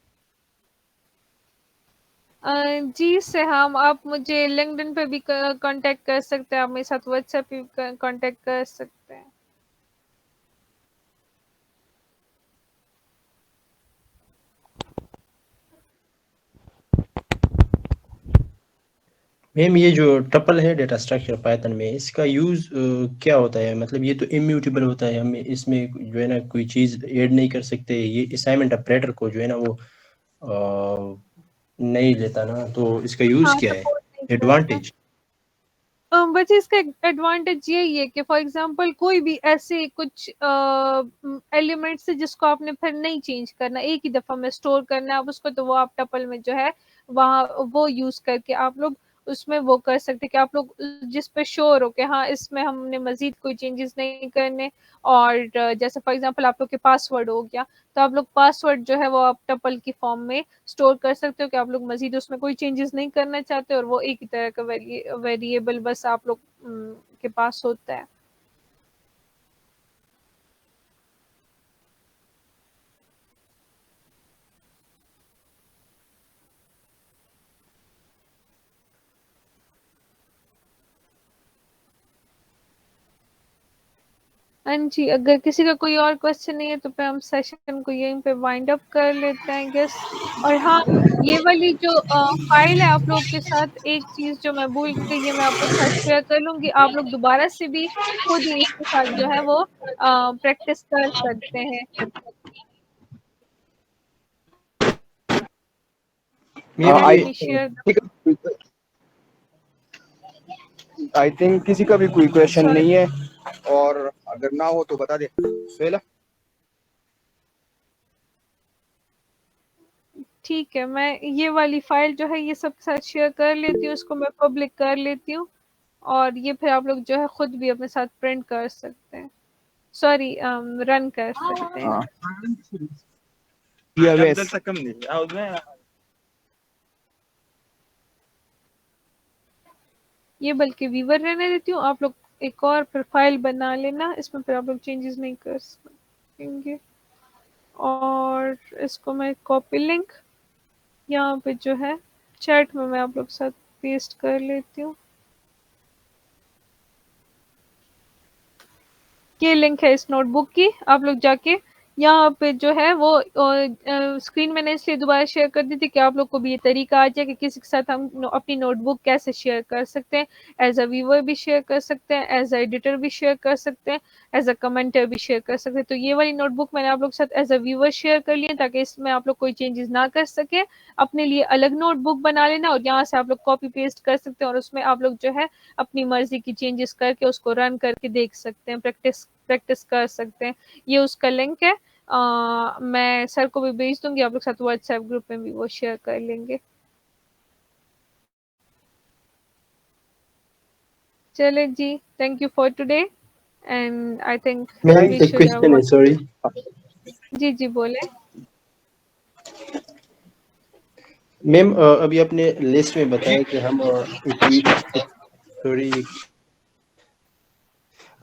जी सेहम, आप मुझे लिंक्डइन पे भी कांटेक्ट कर सकते हैं, आप मेरे साथ व्हाट्सएप पे भी कांटेक्ट कर सकते हैं। मैम ये जो टपल है डेटा स्ट्रक्चर पाइथन में, इसका यूज क्या होता है? मतलब ये तो इम्यूटेबल होता है, हम इसमें जो है ना कोई चीज ऐड नहीं कर सकते। ये असाइनमेंट ऑपरेटर को जो है ना वो नहीं लेता ना, तो इसका यूज हाँ, क्या है, सपोर्ट नहीं करता। एडवांटेज? बस इसका एडवांटेज यही है कि फॉर एग्जांपल कोई भी ऐसे कुछ एलिमेंट्स है जिसको आपने फिर नहीं चेंज करना, एक ही दफा में स्टोर करना है आप उसको, तो वो आप टपल में जो है वहाँ वो यूज करके आप लोग उसमें वो कर सकते कि आप लोग जिस पे श्योर हो कि हाँ इसमें हमने मजीद कोई चेंजेस नहीं करने। और जैसे फॉर एग्जांपल आप लोग के पासवर्ड हो गया, तो आप लोग पासवर्ड जो है वो आप टपल की फॉर्म में स्टोर कर सकते हो कि आप लोग मजीद उसमें कोई चेंजेस नहीं करना चाहते, और वो एक ही तरह का वेरिएबल बस आप लोग के पास होता है। हाँ जी, अगर किसी का कोई और क्वेश्चन नहीं है तो फिर हम सेशन को यहीं पे वाइंड अप कर लेते हैं गेस। और हाँ, ये वाली जो फाइल है आप लोग के साथ, एक चीज जो मैं भूल गई, ये मैं आप लोग के साथ शेयर कर लूंगी, आप लोग दोबारा से भी खुद ही इसके साथ जो है वो प्रैक्टिस कर सकते हैं। मैम लेट आई मी ये शेयर। आई थिंक किसी का भी कोई क्वेश्चन सॉरी, नहीं है, और अगर ना हो तो बता दे सुहेला। ठीक है, मैं ये वाली फाइल जो है ये सबके साथ शेयर कर लेती हूँ, इसको मैं पब्लिक कर लेती हूँ, और ये फिर आप लोग जो है खुद भी अपने साथ प्रिंट कर सकते हैं, सॉरी रन कर सकते हैं। हाँ ये वैसे ये बल्कि वीवर रहने देती हूँ, आप लोग एक और प्रोफाइल बना लेना, इसमें फिर आप लोग चेंजेस नहीं कर सकेंगे। और इसको मैं कॉपी लिंक यहाँ पे जो है चैट में मैं आप लोग के साथ पेस्ट कर लेती हूँ। ये लिंक है इस नोटबुक की, आप लोग जाके यहाँ पे जो है वो स्क्रीन मैंने इसलिए दोबारा शेयर कर दी थी कि आप लोग को भी ये तरीका आ जाए कि किसी के साथ हम अपनी नोटबुक कैसे शेयर कर सकते हैं। एज अ व्यूअर भी शेयर कर सकते हैं, एज अ एडिटर भी शेयर कर सकते हैं, एज अ कमेंटर भी शेयर कर सकते हैं। तो ये वाली नोटबुक मैंने आप लोग के साथ एज अ व्यूअर शेयर कर लिया ताकि इसमें आप लोग कोई चेंजेस ना कर सके। अपने लिए अलग नोटबुक बना लेना और यहाँ से आप लोग कॉपी पेस्ट कर सकते हैं, और उसमें आप लोग जो है अपनी मर्जी की चेंजेस करके उसको रन करके देख सकते हैं, प्रैक्टिस कर सकते हैं। ये उसका लिंक है, मैं सर को भी भेज दूंगी, आप लोग साथ व्हाट्सएप ग्रुप में भी वो शेयर कर लेंगे। चले जी, thank you for today and I think ma'am we एक शुड क्वेश्चन है, सॉरी जी जी बोले। मैम, अभी आपने लिस्ट में बताया कि हम सॉरी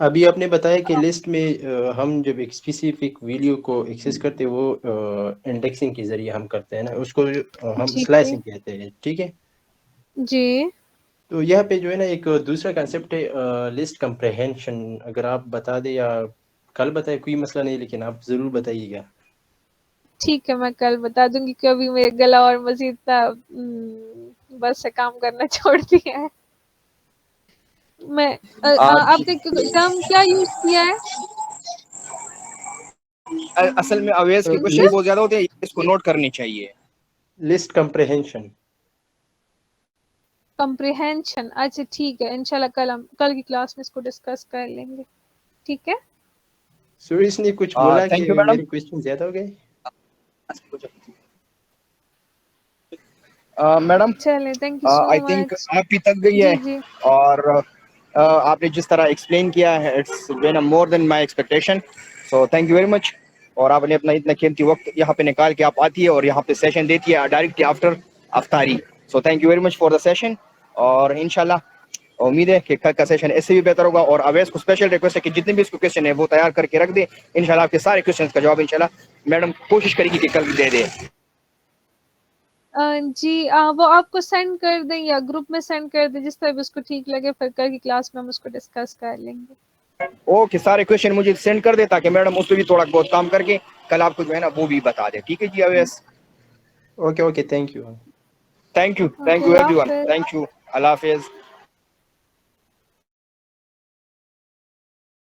अभी आपने बताया कि लिस्ट में हम जब एक स्पेसिफिक वीडियो को एक्सेस करते हैं वो इंडेक्सिंग के जरिए हम करते हैं ना, उसको हम जी स्लाइसिंग कहते हैं, ठीक है। जी तो यहाँ पे जो है ना एक दूसरा कंसेप्ट है लिस्ट कंप्रेहेंशन, अगर आप बता दें या कल बताए कोई मसला नहीं, लेकिन आप जरूर बताइएगा। ठीक है, मैं कल बता दूंगी कि अभी मेरा गला और मजीद बस से काम करना छोड़ दिया है। मैं आपने टर्म क्या यूज किया है? असल में अवेज के क्वेश्चन बहुत ज्यादा होते हैं, इसको नोट करनी चाहिए। List comprehension. कम्प्रिहेंशन, अच्छा ठीक है, इंशाल्लाह कल की क्लास में इसको डिस्कस कर लेंगे, ठीक है। सॉरी इसने कुछ बोला थैंक कि यू मैडम। मेरे क्वेश्चन ज्यादा हो गए। मैडम चले, thank you I so think much. आपकी तक गई जी है, जी और आपने जिस तरह एक्सप्लेन किया है it's been more than my expectation, so thank you very much. और आपने अपना इतना कीमती वक्त यहाँ पे निकाल के आप आती है और यहाँ पे सेशन देती है डायरेक्टली आफ्टर अफ्तारी, so thank you very much for the session. और इंशाल्लाह उम्मीद है कि कल का सेशन ऐसे भी बेहतर होगा। और अवैस को स्पेशल रिक्वेस्ट है कि जितने भी इसको क्वेश्चन है वो तैयार करके रख दे, इंशाल्लाह आपके सारे क्वेश्चन का जवाब इंशाल्लाह मैडम कोशिश करेगी कि कल दे दे। जी वो आपको सेंड कर दें या ग्रुप में सेंड कर दें, जिस तरह भी उसको ठीक लगे, फिर कल की क्लास में हम उसको डिस्कस कर लेंगे। ओके, सारे क्वेश्चन मुझे सेंड कर दे ताकि मैडम उस पर भी थोड़ा बहुत काम करके कल आपको जो है ना वो भी बता दे, ठीक है जी Awais. Okay okay, thank you. Thank you okay, everyone, thank you, अल्लाह हाफिज।